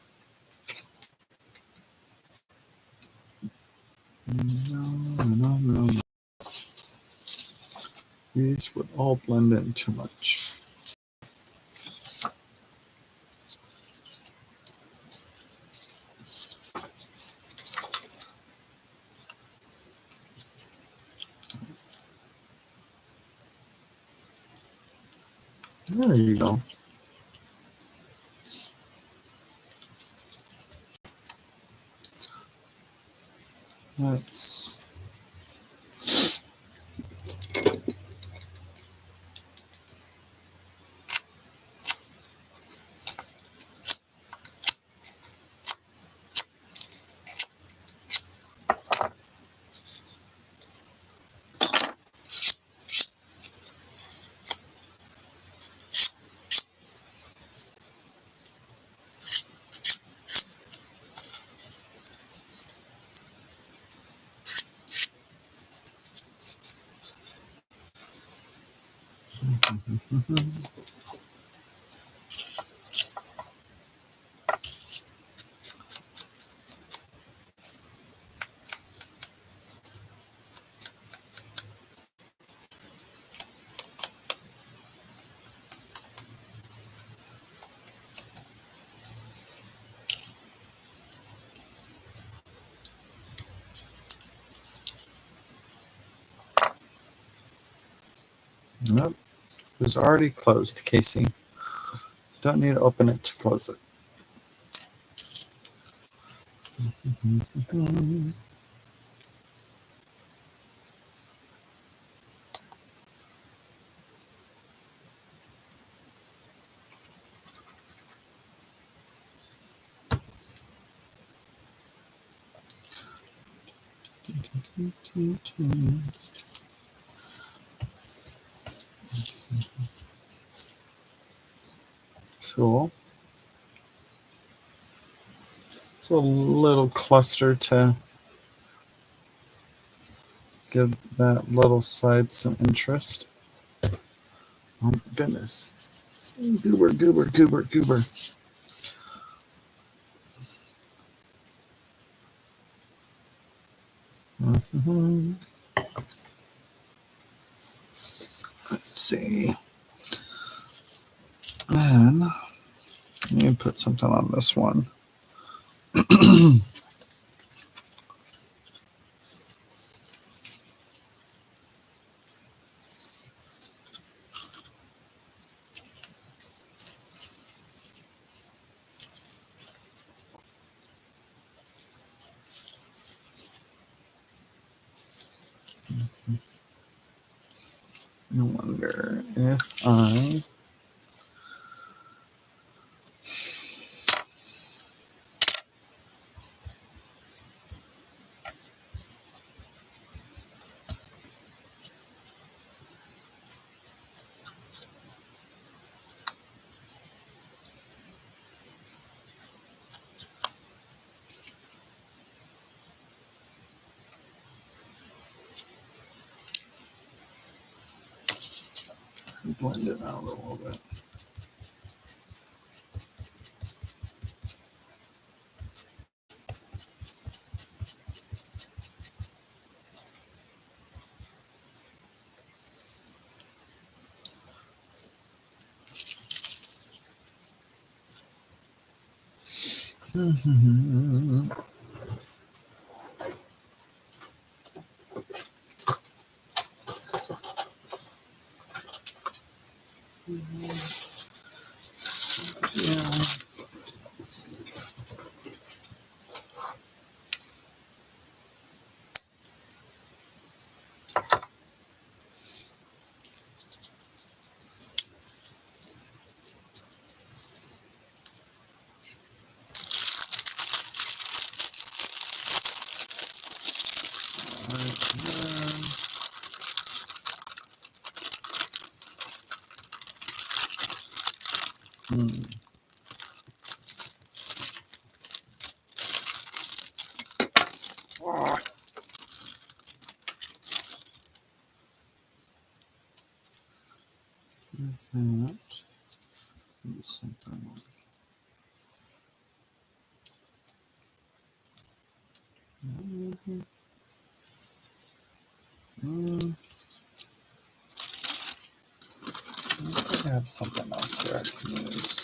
No. These would all blend in too much. There you go. That's nope. It was already closed, Casey. Don't need to open it to close it. Cool. So a little cluster to give that little side some interest. Oh my goodness. Goober, goober, goober, goober. Mm-hmm. Let's see. Then let me put something on this one. I wonder if I blend it out a little bit. Mm-hmm. Yeah. And something like that. I have something else here I can use.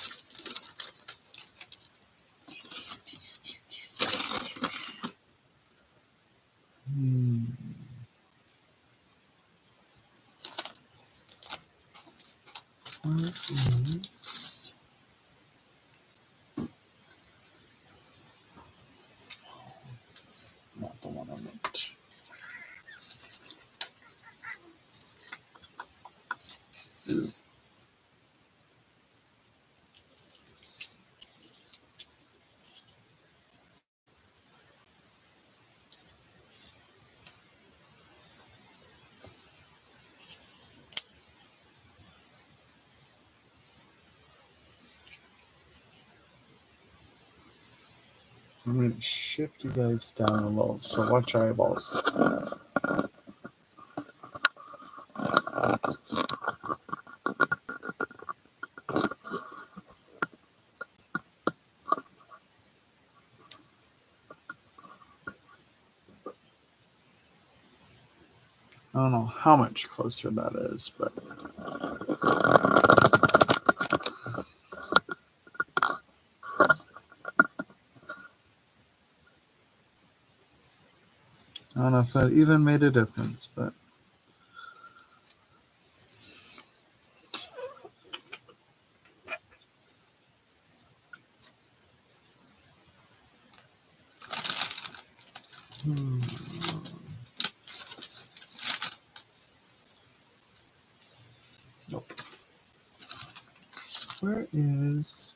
What is not the one I meant? I'm going to shift you guys down a little, so watch your eyeballs. I don't know how much closer that is, but I don't know if that even made a difference, but nope. Where is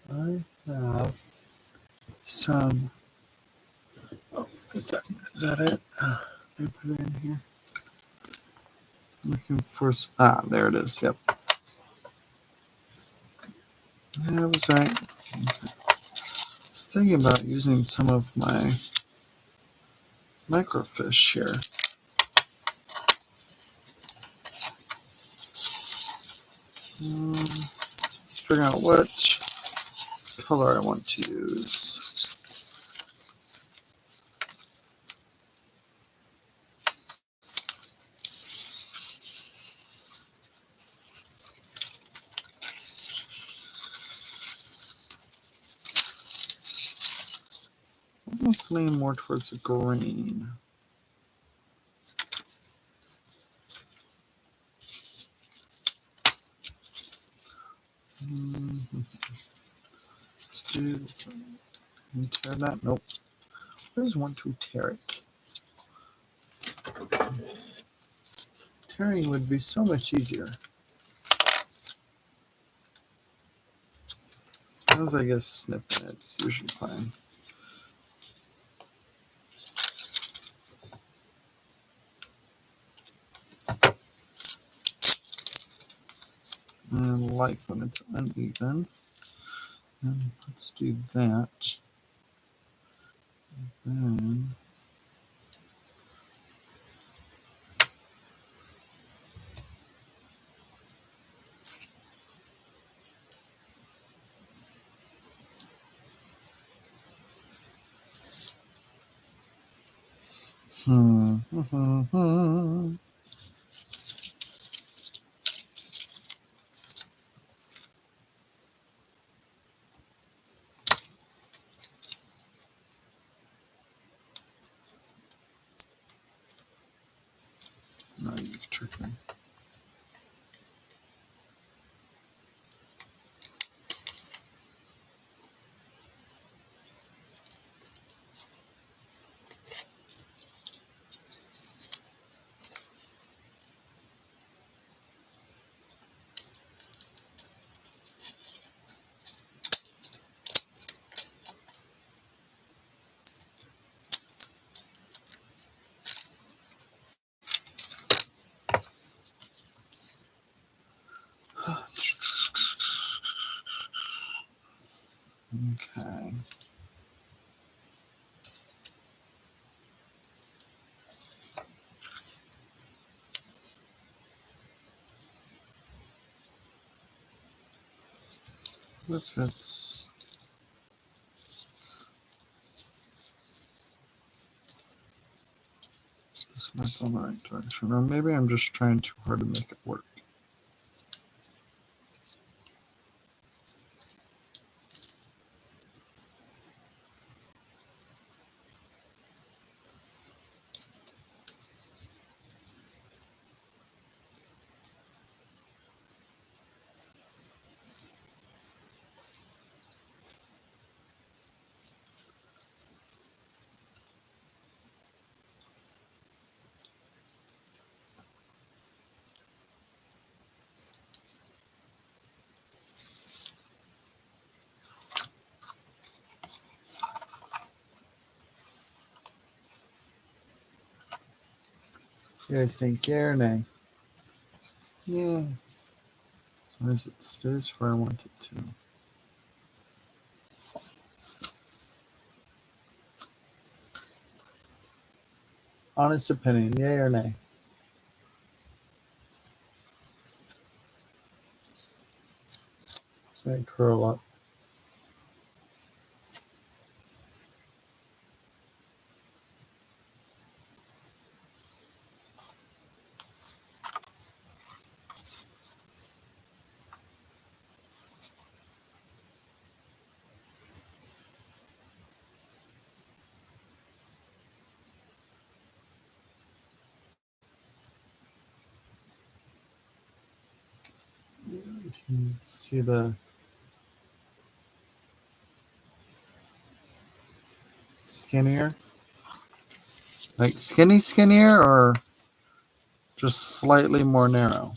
I have some. Oh, is that it? Let me put it in here. Looking for there it is. Yep. Yeah, I was right. thinking about using some of my microfiche here. Figure out what color I want to use. Almost lean more towards the green. Let's do tear that. Nope. I just want to tear it. Tearing would be so much easier. As I guess snipping it's usually fine. And like when it's uneven. And let's do that. And then no, you tricked me. Okay. Let's just not going the right direction. Or maybe I'm just trying too hard to make it work. You guys think yeah or nay? Yeah. As long as it stays where I want it to. Honest opinion, yay or nay? May curl up. You can see the skinnier? Like skinnier or just slightly more narrow?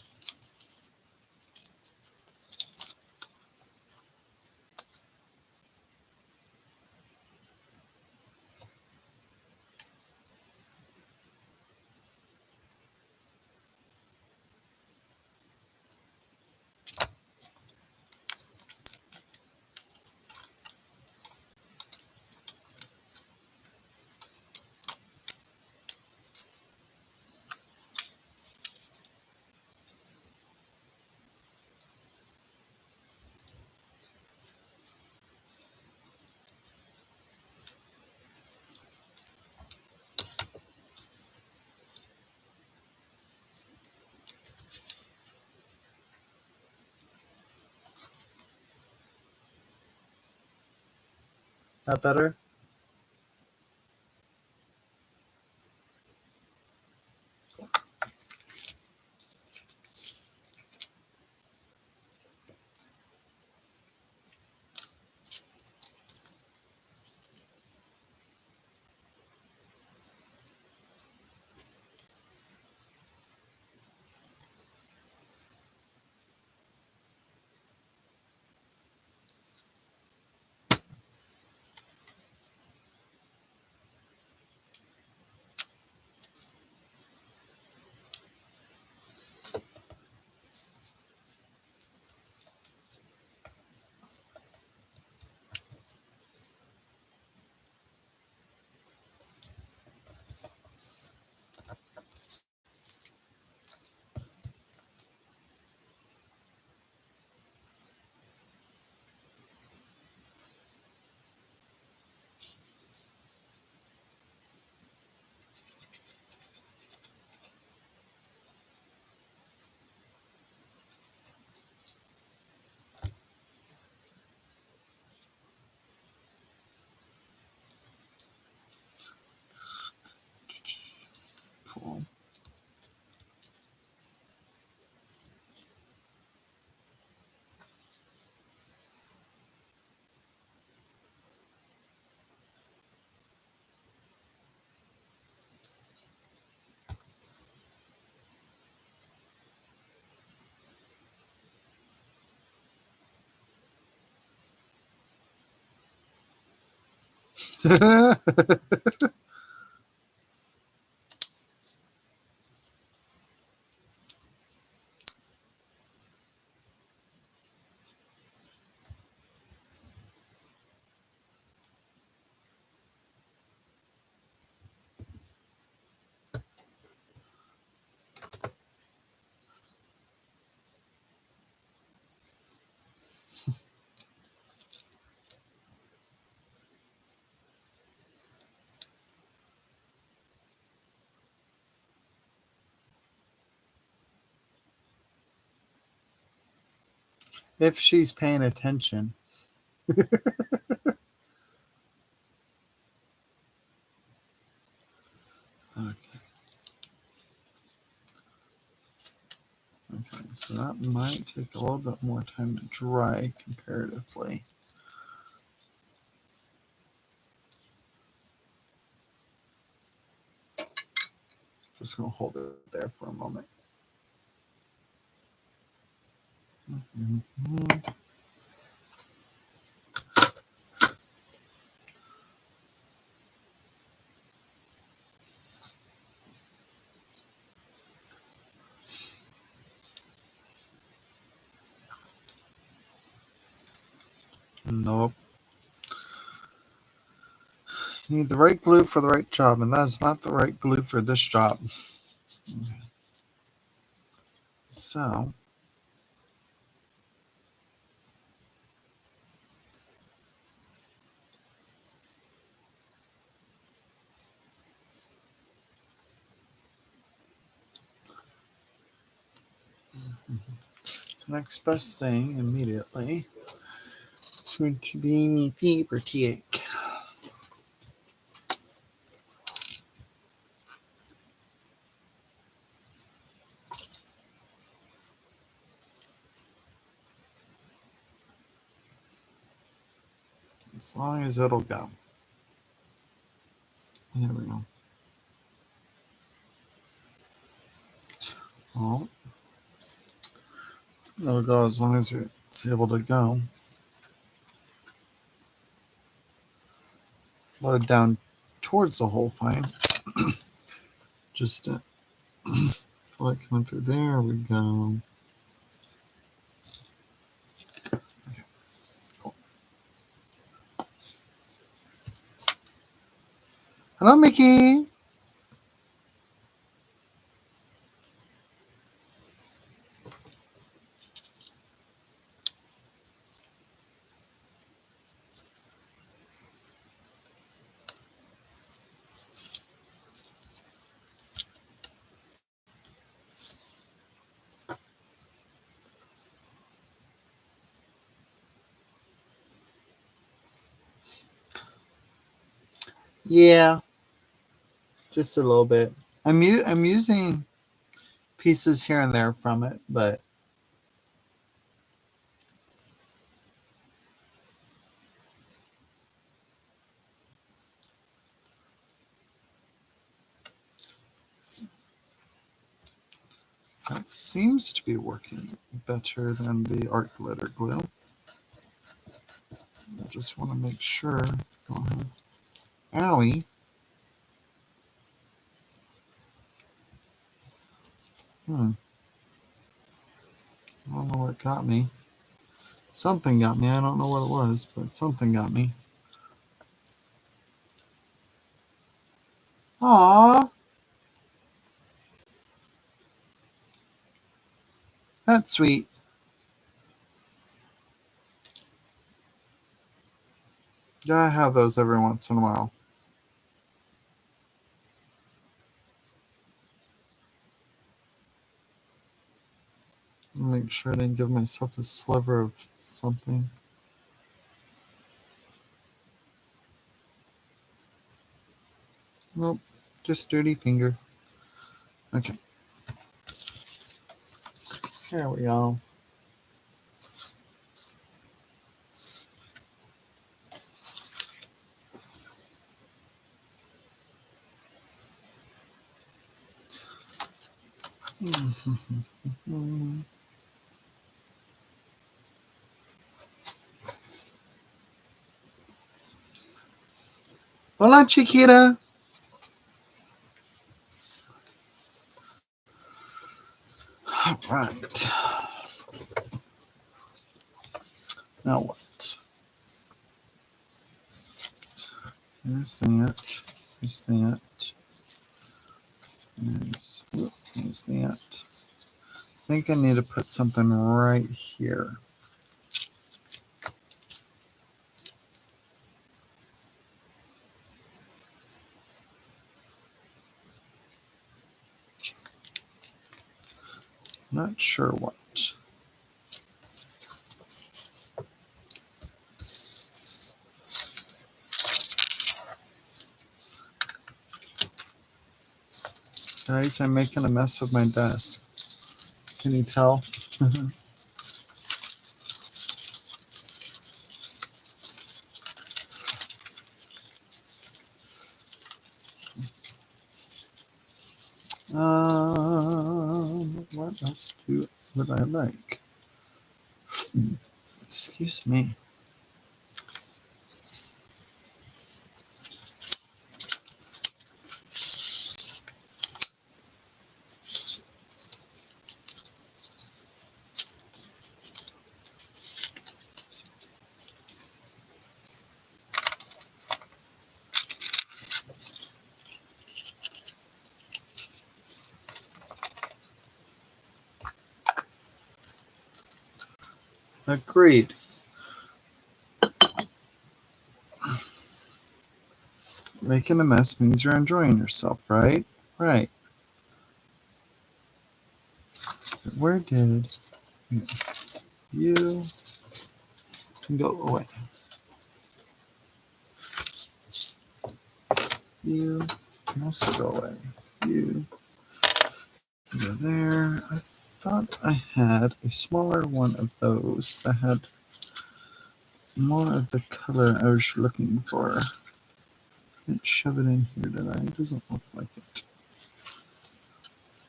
That better? Cool. If she's paying attention. Okay. Okay, so that might take a little bit more time to dry comparatively. Just going to hold it there for a moment. Mm-hmm. Nope. You need the right glue for the right job, and that is not the right glue for this job. Okay. So, the next best thing immediately is going to be my paper cake. As long as it'll go. There we go. Well, it'll go as long as it's able to go. Flow down towards the hole fine. Just feel it coming through. There we go. Okay, cool. Hello, Mickey. Yeah, just a little bit. I'm using pieces here and there from it, but that seems to be working better than the art glitter glue. I just want to make sure. Go ahead. Owie. I don't know what got me. Something got me. I don't know what it was, but something got me. Aww. That's sweet. Yeah, I have those every once in a while. Make sure I didn't give myself a sliver of something. Nope, just dirty finger. Okay, here we go. Hola, Chiquita. All right. Now what? Here's that. Here's that. Here's that. I think I need to put something right here. Not sure what. Guys, I'm making a mess of my desk. Can you tell? What else would I like? Excuse me. Agreed. Making a mess means you're enjoying yourself, right? Right. Where did you go away? You must go away. You go there. I thought I had a smaller one of those that had more of the color I was looking for. Didn't shove it in here, did I? It doesn't look like it.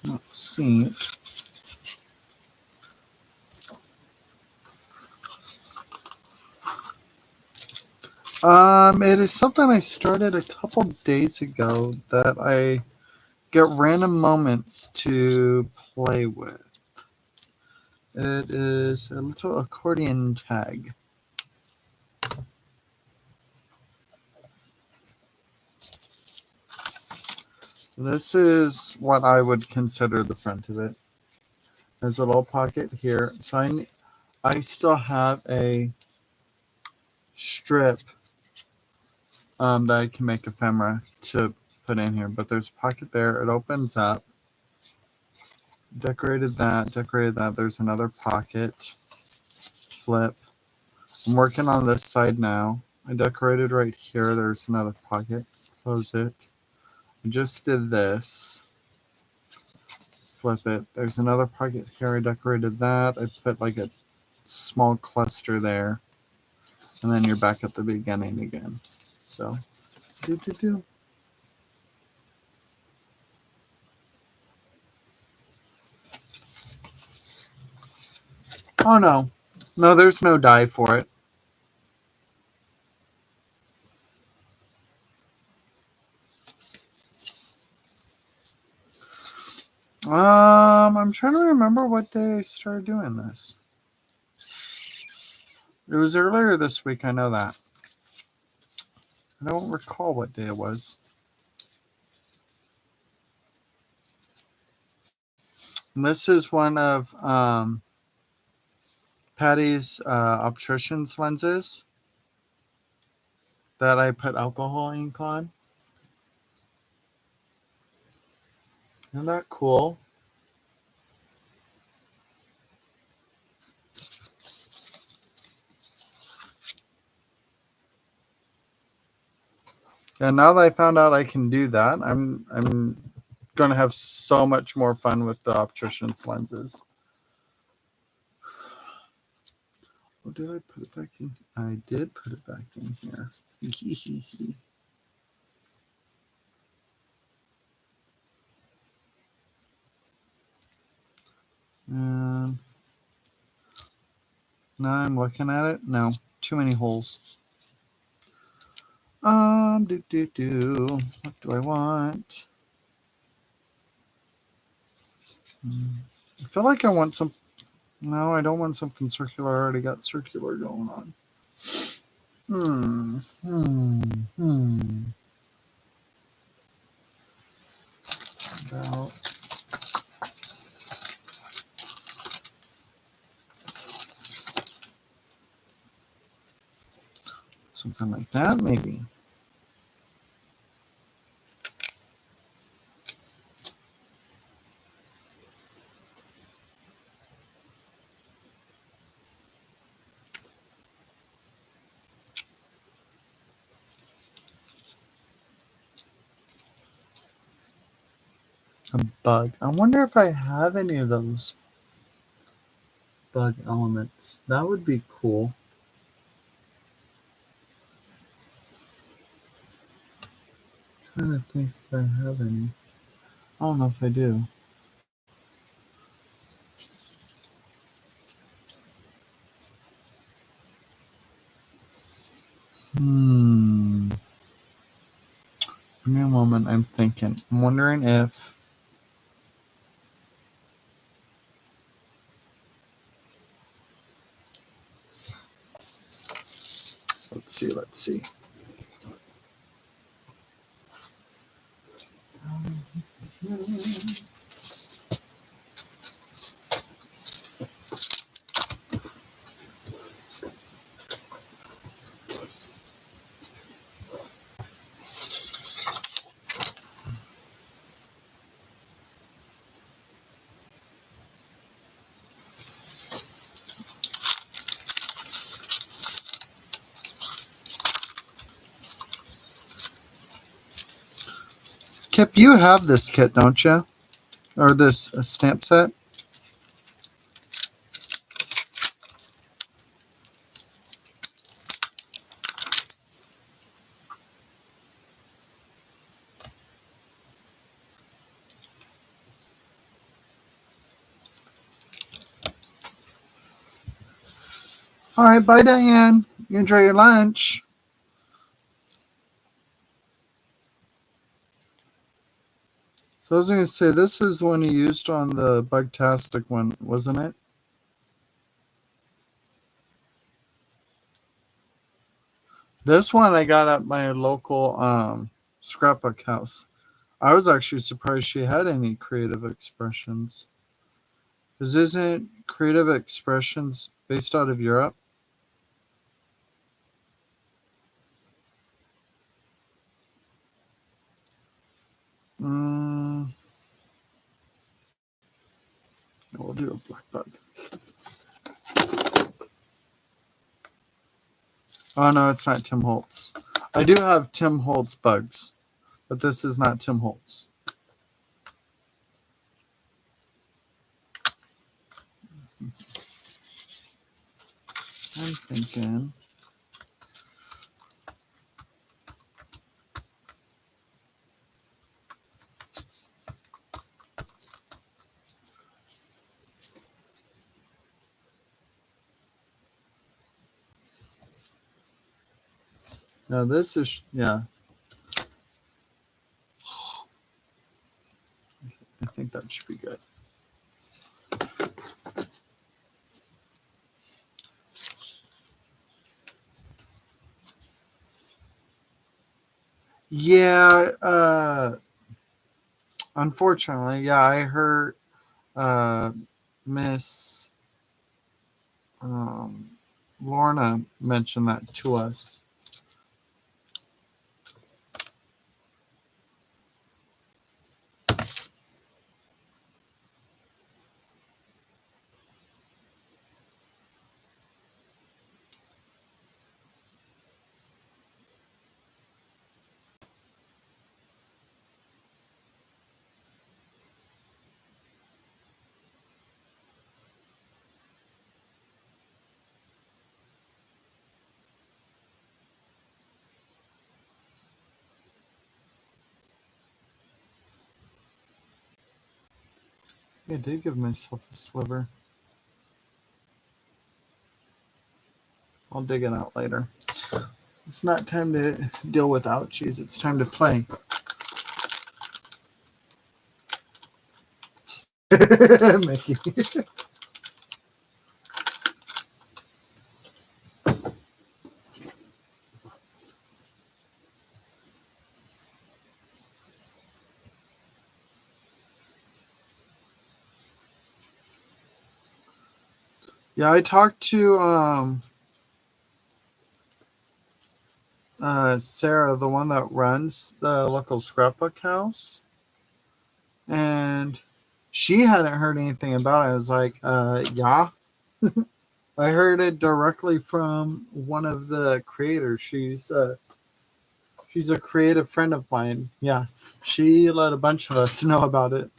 Not seeing it. It is something I started a couple days ago that I get random moments to play with. It is a little accordion tag. This is what I would consider the front of it. There's a little pocket here. So I still have a strip that I can make ephemera to put in here. But there's a pocket there. It opens up. Decorated that. There's another pocket. Flip. I'm working on this side now. I decorated right here. There's another pocket. close it. I just did this. Flip it. There's another pocket here. I decorated that. I put like a small cluster there. And then you're back at the beginning again. So, do. Oh no. No, there's no die for it. I'm trying to remember what day I started doing this. It was earlier this week, I know that. I don't recall what day it was. And this is one of Patty's obtrusions lenses that I put alcohol ink on. Isn't that cool? And now that I found out I can do that, I'm going to have so much more fun with the obtrusions lenses. Oh, did I put it back in? I did put it back in here. And now I'm looking at it. No, too many holes. What do I want? I feel like I want some. No, I don't want something circular. I already got circular going on. About something like that, maybe. A bug. I wonder if I have any of those bug elements. That would be cool. I'm trying to think if I have any. I don't know if I do. Give me a moment. I'm thinking. I'm wondering if. Let's see. Kip, you have this kit, don't you? Or this stamp set? All right, bye, Diane. You enjoy your lunch. So I was going to say, this is one you used on the Bugtastic one, wasn't it? This one I got at my local scrapbook house. I was actually surprised she had any creative expressions. Because isn't creative expressions based out of Europe? We'll do a black bug. Oh no, it's not Tim Holtz. I do have Tim Holtz bugs. But this is not Tim Holtz. I'm thinking. Now this is, yeah. I think that should be good. Yeah, unfortunately, yeah, I heard Miss um, Lorna mention that to us. I did give myself a sliver. I'll dig it out later. It's not time to deal with ouchies. It's time to play. Mickey. Yeah, I talked to Sarah, the one that runs the local scrapbook house, and she hadn't heard anything about it. I was like, yeah. I heard it directly from one of the creators. She's a creative friend of mine. Yeah, she let a bunch of us know about it.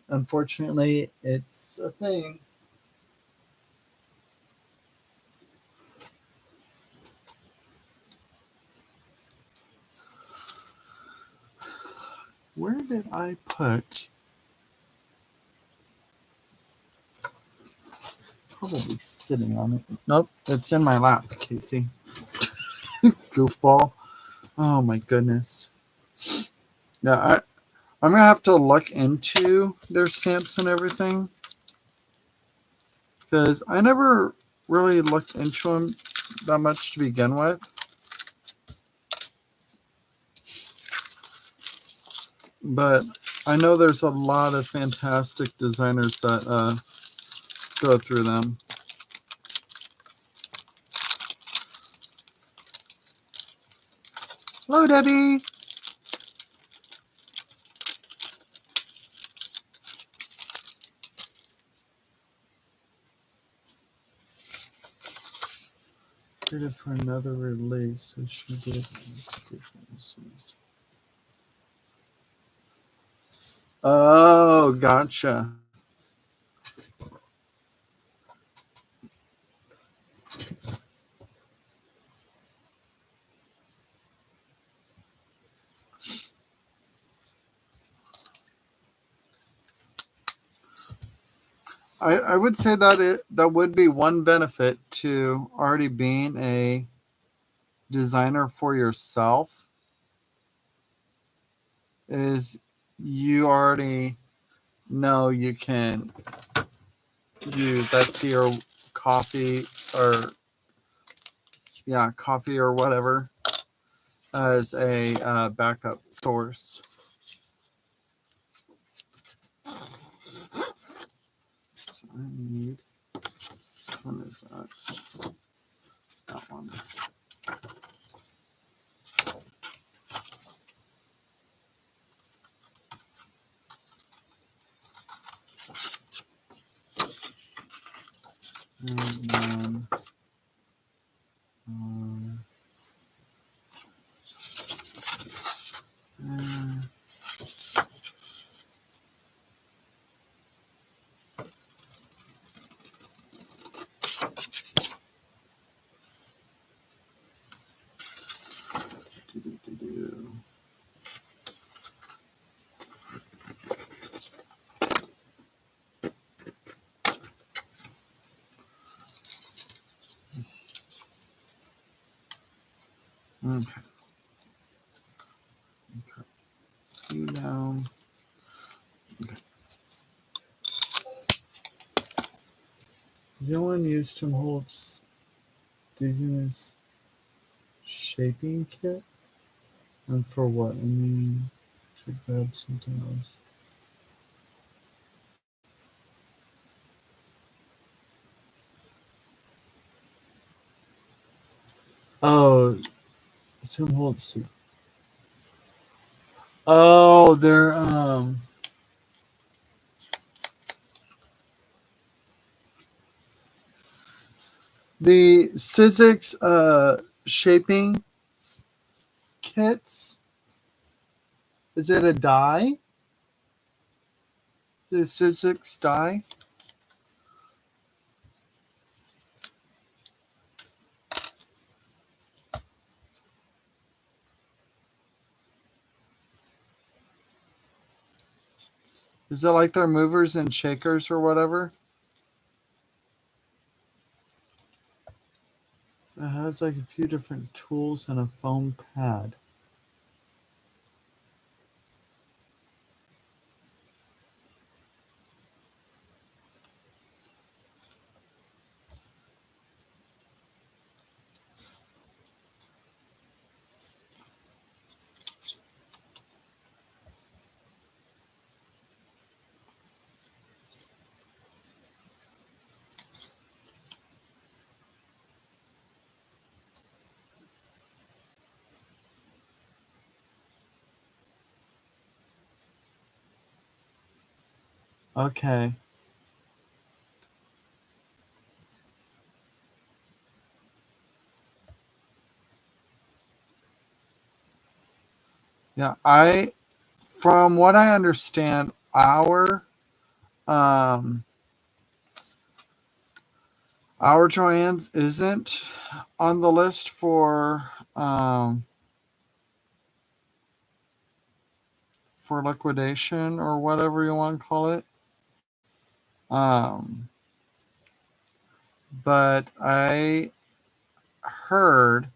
Unfortunately, it's a thing. Where did I put? Probably sitting on it. Nope, it's in my lap, Casey. Goofball. Oh my goodness. Yeah, I'm gonna have to look into their stamps and everything because I never really looked into them that much to begin with. But I know there's a lot of fantastic designers that go through them. Hello, Debbie. Created for another release, so she did. Oh, gotcha. I would say that would be one benefit to already being a designer for yourself is you already know you can use Etsy or coffee or whatever as a backup source. So I need, what is that? That one. And then Okay. Okay. You down. Okay. Does anyone use Tim Holtz Dizziness shaping kit? And for what? I mean, should grab something else. Oh, Tim Holtz. Oh, they're the Sizzix shaping kits. Is it a die? The Sizzix die? Is it like their movers and shakers or whatever? It has like a few different tools and a foam pad. Okay. Yeah, from what I understand, um our Joanne's isn't on the list for liquidation or whatever you want to call it. Um but I heard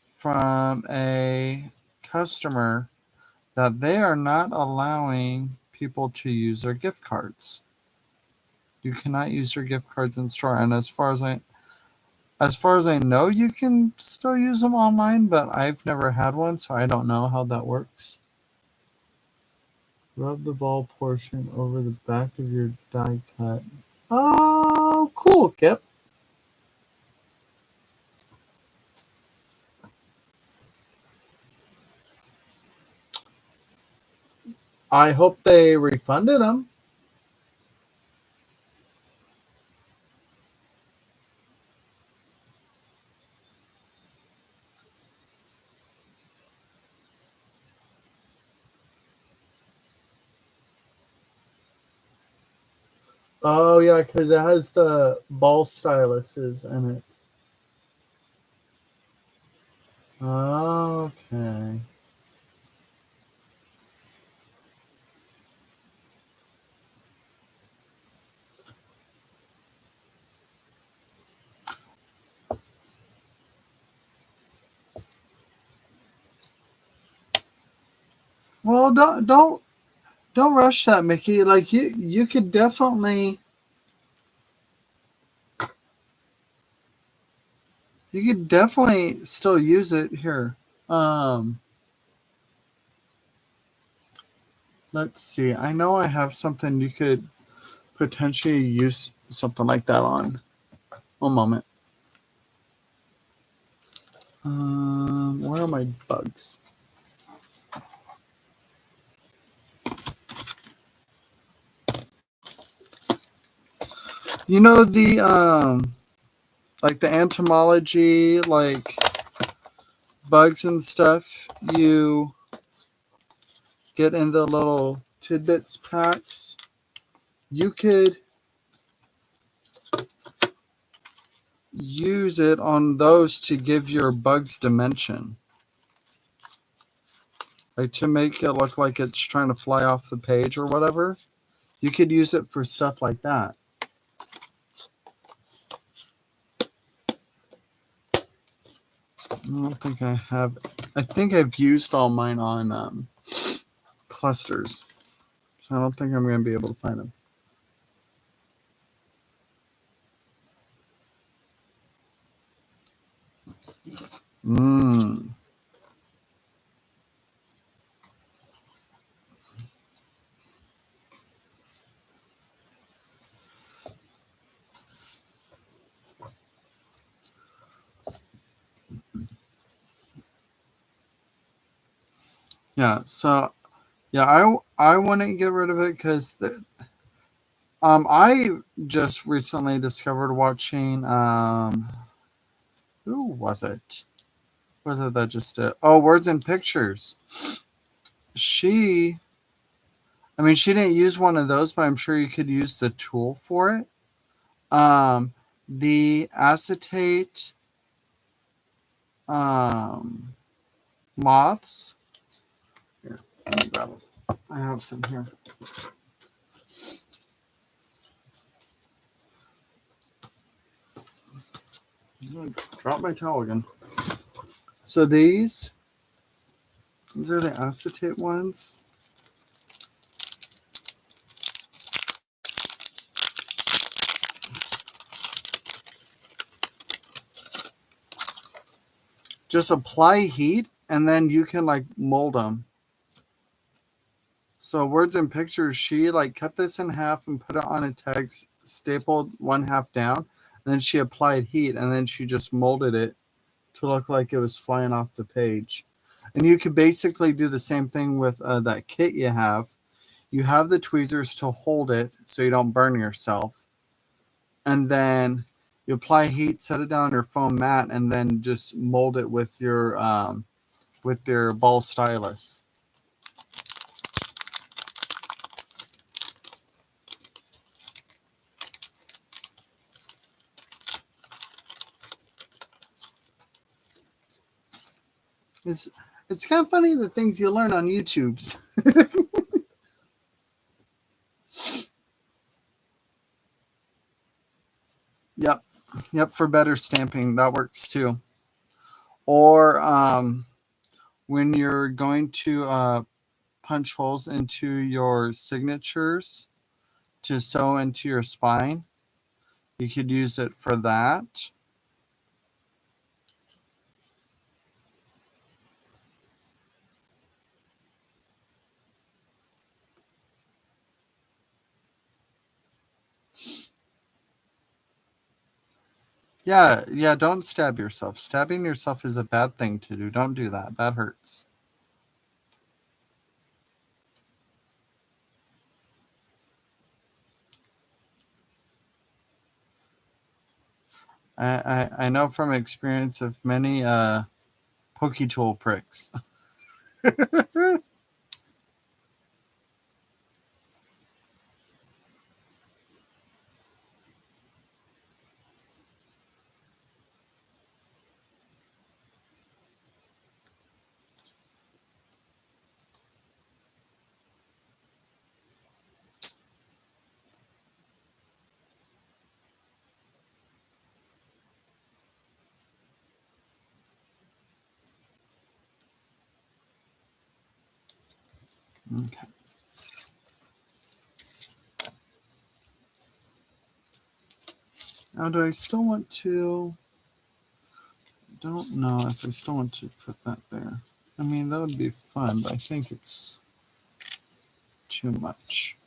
from a customer that they are not allowing people to use their gift cards. You cannot use your gift cards in store, and as far as I know, you can still use them online, but I've never had one, so I don't know how that works. Rub the ball portion over the back of your die cut. Oh, cool, Kip. I hope they refunded them. Oh, yeah, because it has the ball styluses in it. Okay. Well, don't rush that, Mickey. Like you could definitely still use it here. Um, let's see. I know I have something you could potentially use something like that on. One moment. Where are my bugs? You know like the entomology, like bugs and stuff you get in the little tidbits packs. You could use it on those to give your bugs dimension. like to make it look like it's trying to fly off the page or whatever. You could use it for stuff like that. I don't think I have. I think I've used all mine on clusters. So I don't think I'm going to be able to find them. Yeah, so yeah, I wouldn't get rid of it because I just recently discovered watching who was it? Who was it that just did? Oh, Words and Pictures. She, I mean, she didn't use one of those, but I'm sure you could use the tool for it. The acetate moths. Here, let me grab them. I have some here. Drop my towel again. So these are the acetate ones. Just apply heat and then you can like mold them. So Words and Pictures, she like cut this in half and put it on a text, stapled one half down, and then she applied heat and then she just molded it to look like it was flying off the page. And you could basically do the same thing with that kit you have. You have the tweezers to hold it so you don't burn yourself. And then you apply heat, set it down on your foam mat, and then just mold it with your ball stylus. It's kind of funny the things you learn on YouTube's. Yep, for better stamping, that works too. Or when you're going to punch holes into your signatures to sew into your spine, you could use it for that. Yeah, don't stab yourself. Stabbing yourself is a bad thing to do. Don't do that. That hurts. I know from experience of many pokey tool pricks. Okay. Now, do I still want to? Don't know if I still want to put that there. I mean, that would be fun, but I think it's too much.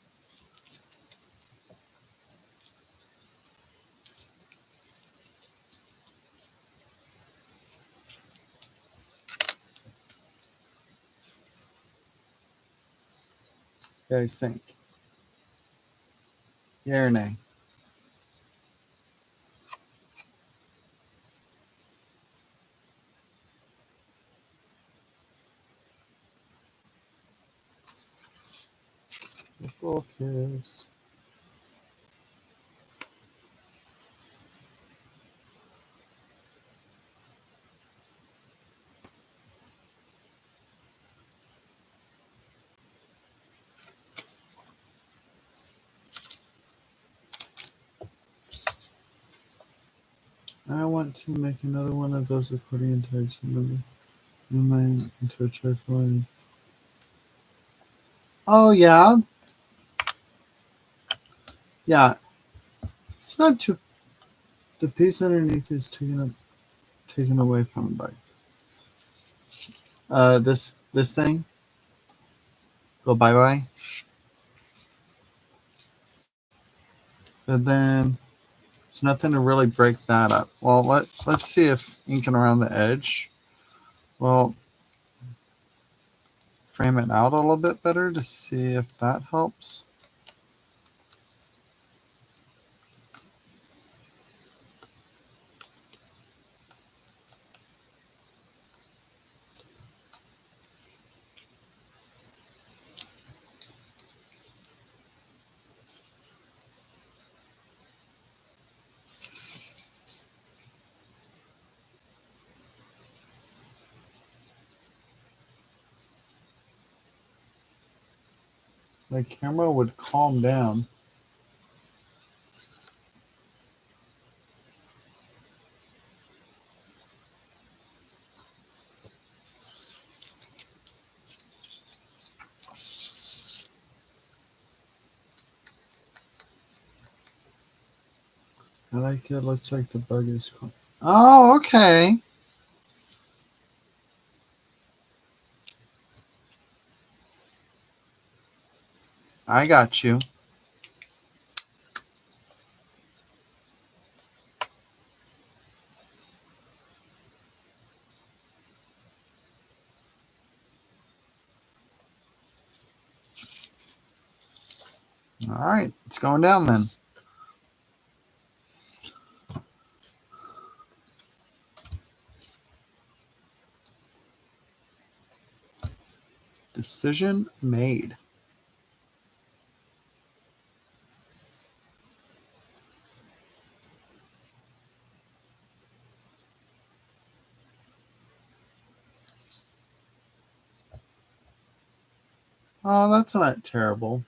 You guys think? Yeah or nay? Focus. I want to make another one of those accordion types and mine into a trifle. Oh yeah, yeah. It's not too. The piece underneath is taken away from the bike. This thing go bye bye, and then there's nothing to really break that up. Well, let's see if inking around the edge. Well, frame it out a little bit better to see if that helps. My camera would calm down. I like it. Looks like the bug is. Oh, okay. I got you. All right, it's going down then. Decision made. Oh, that's not terrible.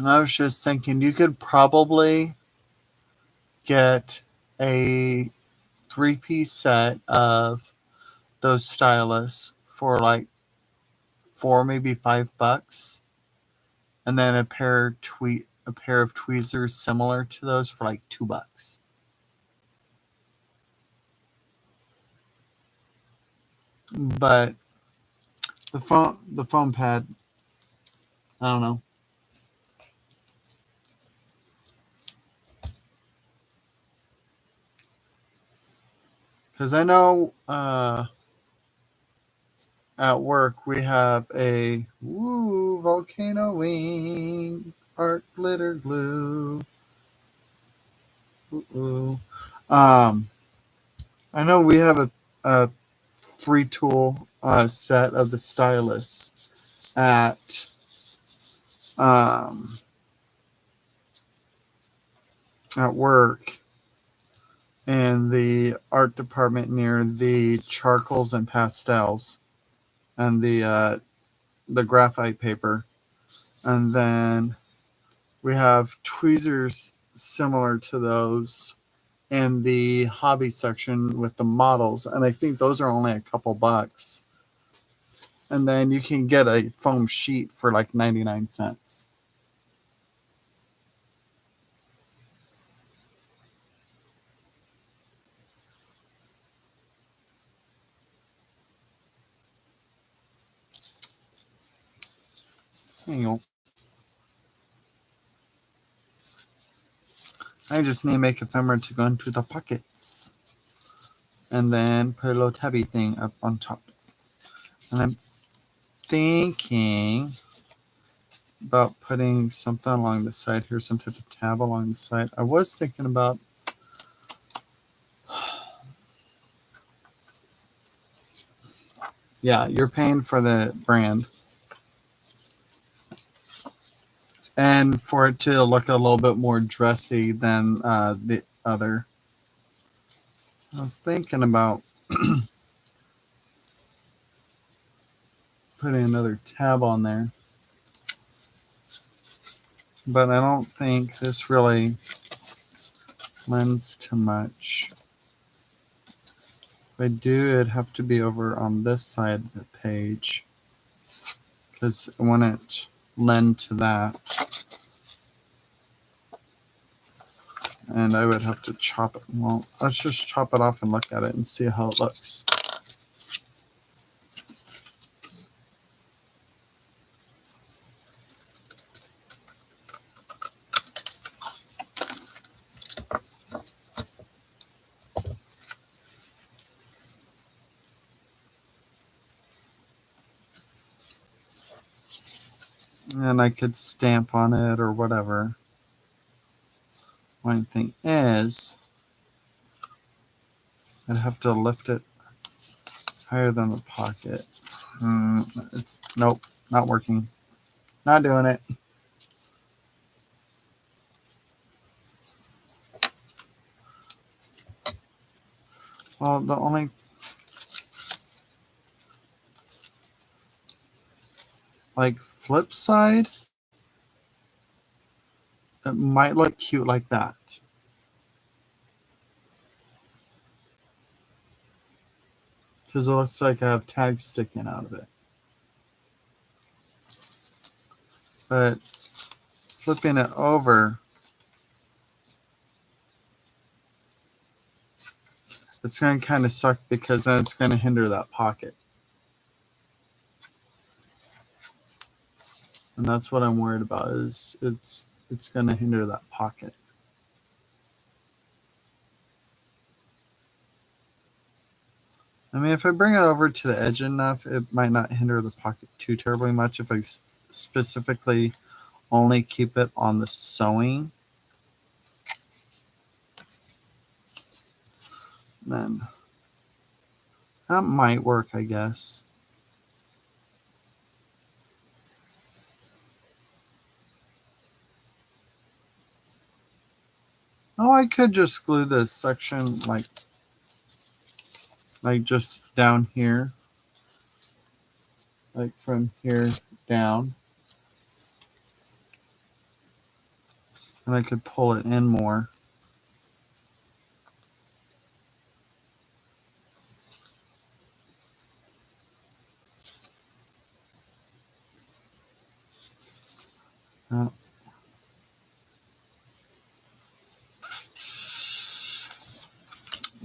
I was just thinking you could probably get a 3-piece set of those stylus for like $4, maybe $5, and then a pair of tweezers similar to those for like $2. But the foam pad, I don't know. Because I know at work we have a volcano wing art glitter glue. Ooh. Um, I know we have a 3-tool set of the stylus um, at work in the art department near the charcoals and pastels and the graphite paper, and then we have tweezers similar to those in the hobby section with the models, and I think those are only a couple bucks. And then you can get a foam sheet for like 99 cents. Hang on. I just need to make ephemera to go into the pockets. And then put a little tabby thing up on top. And I'm thinking about putting something along the side here, some type of tab along the side. I was thinking about yeah, you're paying for the brand. And for it to look a little bit more dressy than the other. I was thinking about putting another tab on there, but I don't think this really lends too much. If I do, it'd have to be over on this side of the page, because I want it lend to that. And I would have to chop it. Well, let's just chop it off and look at it and see how it looks. And I could stamp on it or whatever. One thing is, I'd have to lift it higher than the pocket. Nope, not working. Not doing it. Well, the only flip side, it might look cute like that. Because it looks like I have tags sticking out of it. But flipping it over, it's going to kind of suck because then it's going to hinder that pocket. And that's what I'm worried about, is it's going to hinder that pocket. I mean, if I bring it over to the edge enough, it might not hinder the pocket too terribly much if I specifically only keep it on the sewing. Then that might work, I guess. Oh, I could just glue this section like just down here, like from here down, and I could pull it in more.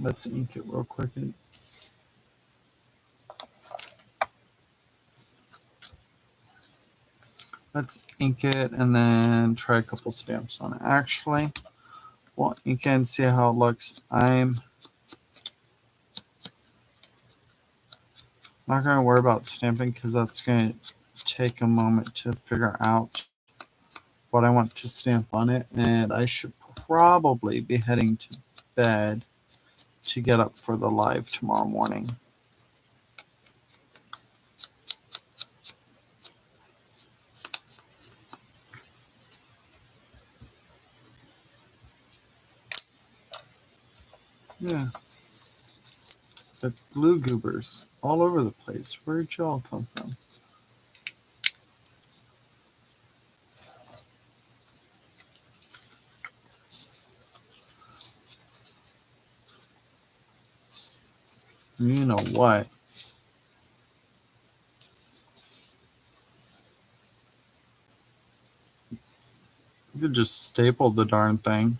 Let's ink it real quick. Let's ink it and then try a couple stamps on it. Actually, well, you can see how it looks. I'm not going to worry about stamping because that's going to take a moment to figure out what I want to stamp on it. And I should probably be heading to bed to get up for the live tomorrow morning. Yeah. The glue goobers all over the place. Where'd y'all come from? You know what? You could just staple the darn thing.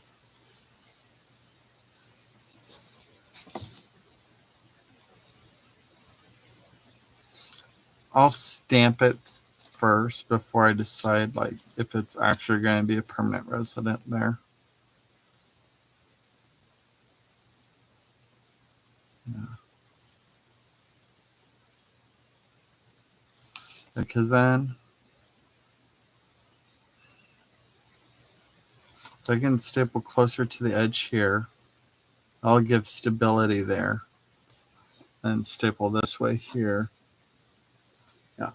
I'll stamp it first before I decide if it's actually going to be a permanent resident there. Yeah. Because then if I can staple closer to the edge here, I'll give stability there. And staple this way here. Yeah.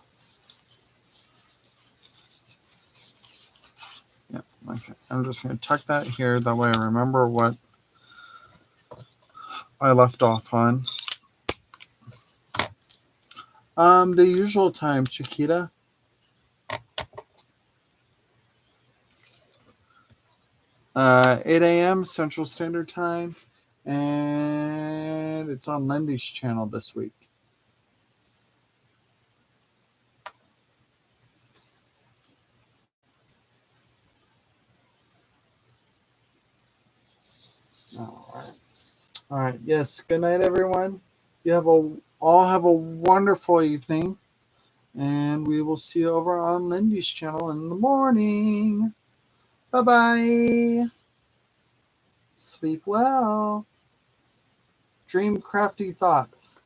Okay, I'm just going to tuck that here. That way I remember what I left off on. The usual time, Chiquita. 8 a.m. Central Standard Time. And it's on Lindy's channel this week. All right. Yes. Good night, everyone. All have a wonderful evening, and we will see you over on Lindy's channel in the morning. Bye bye. Sleep well. Dream crafty thoughts.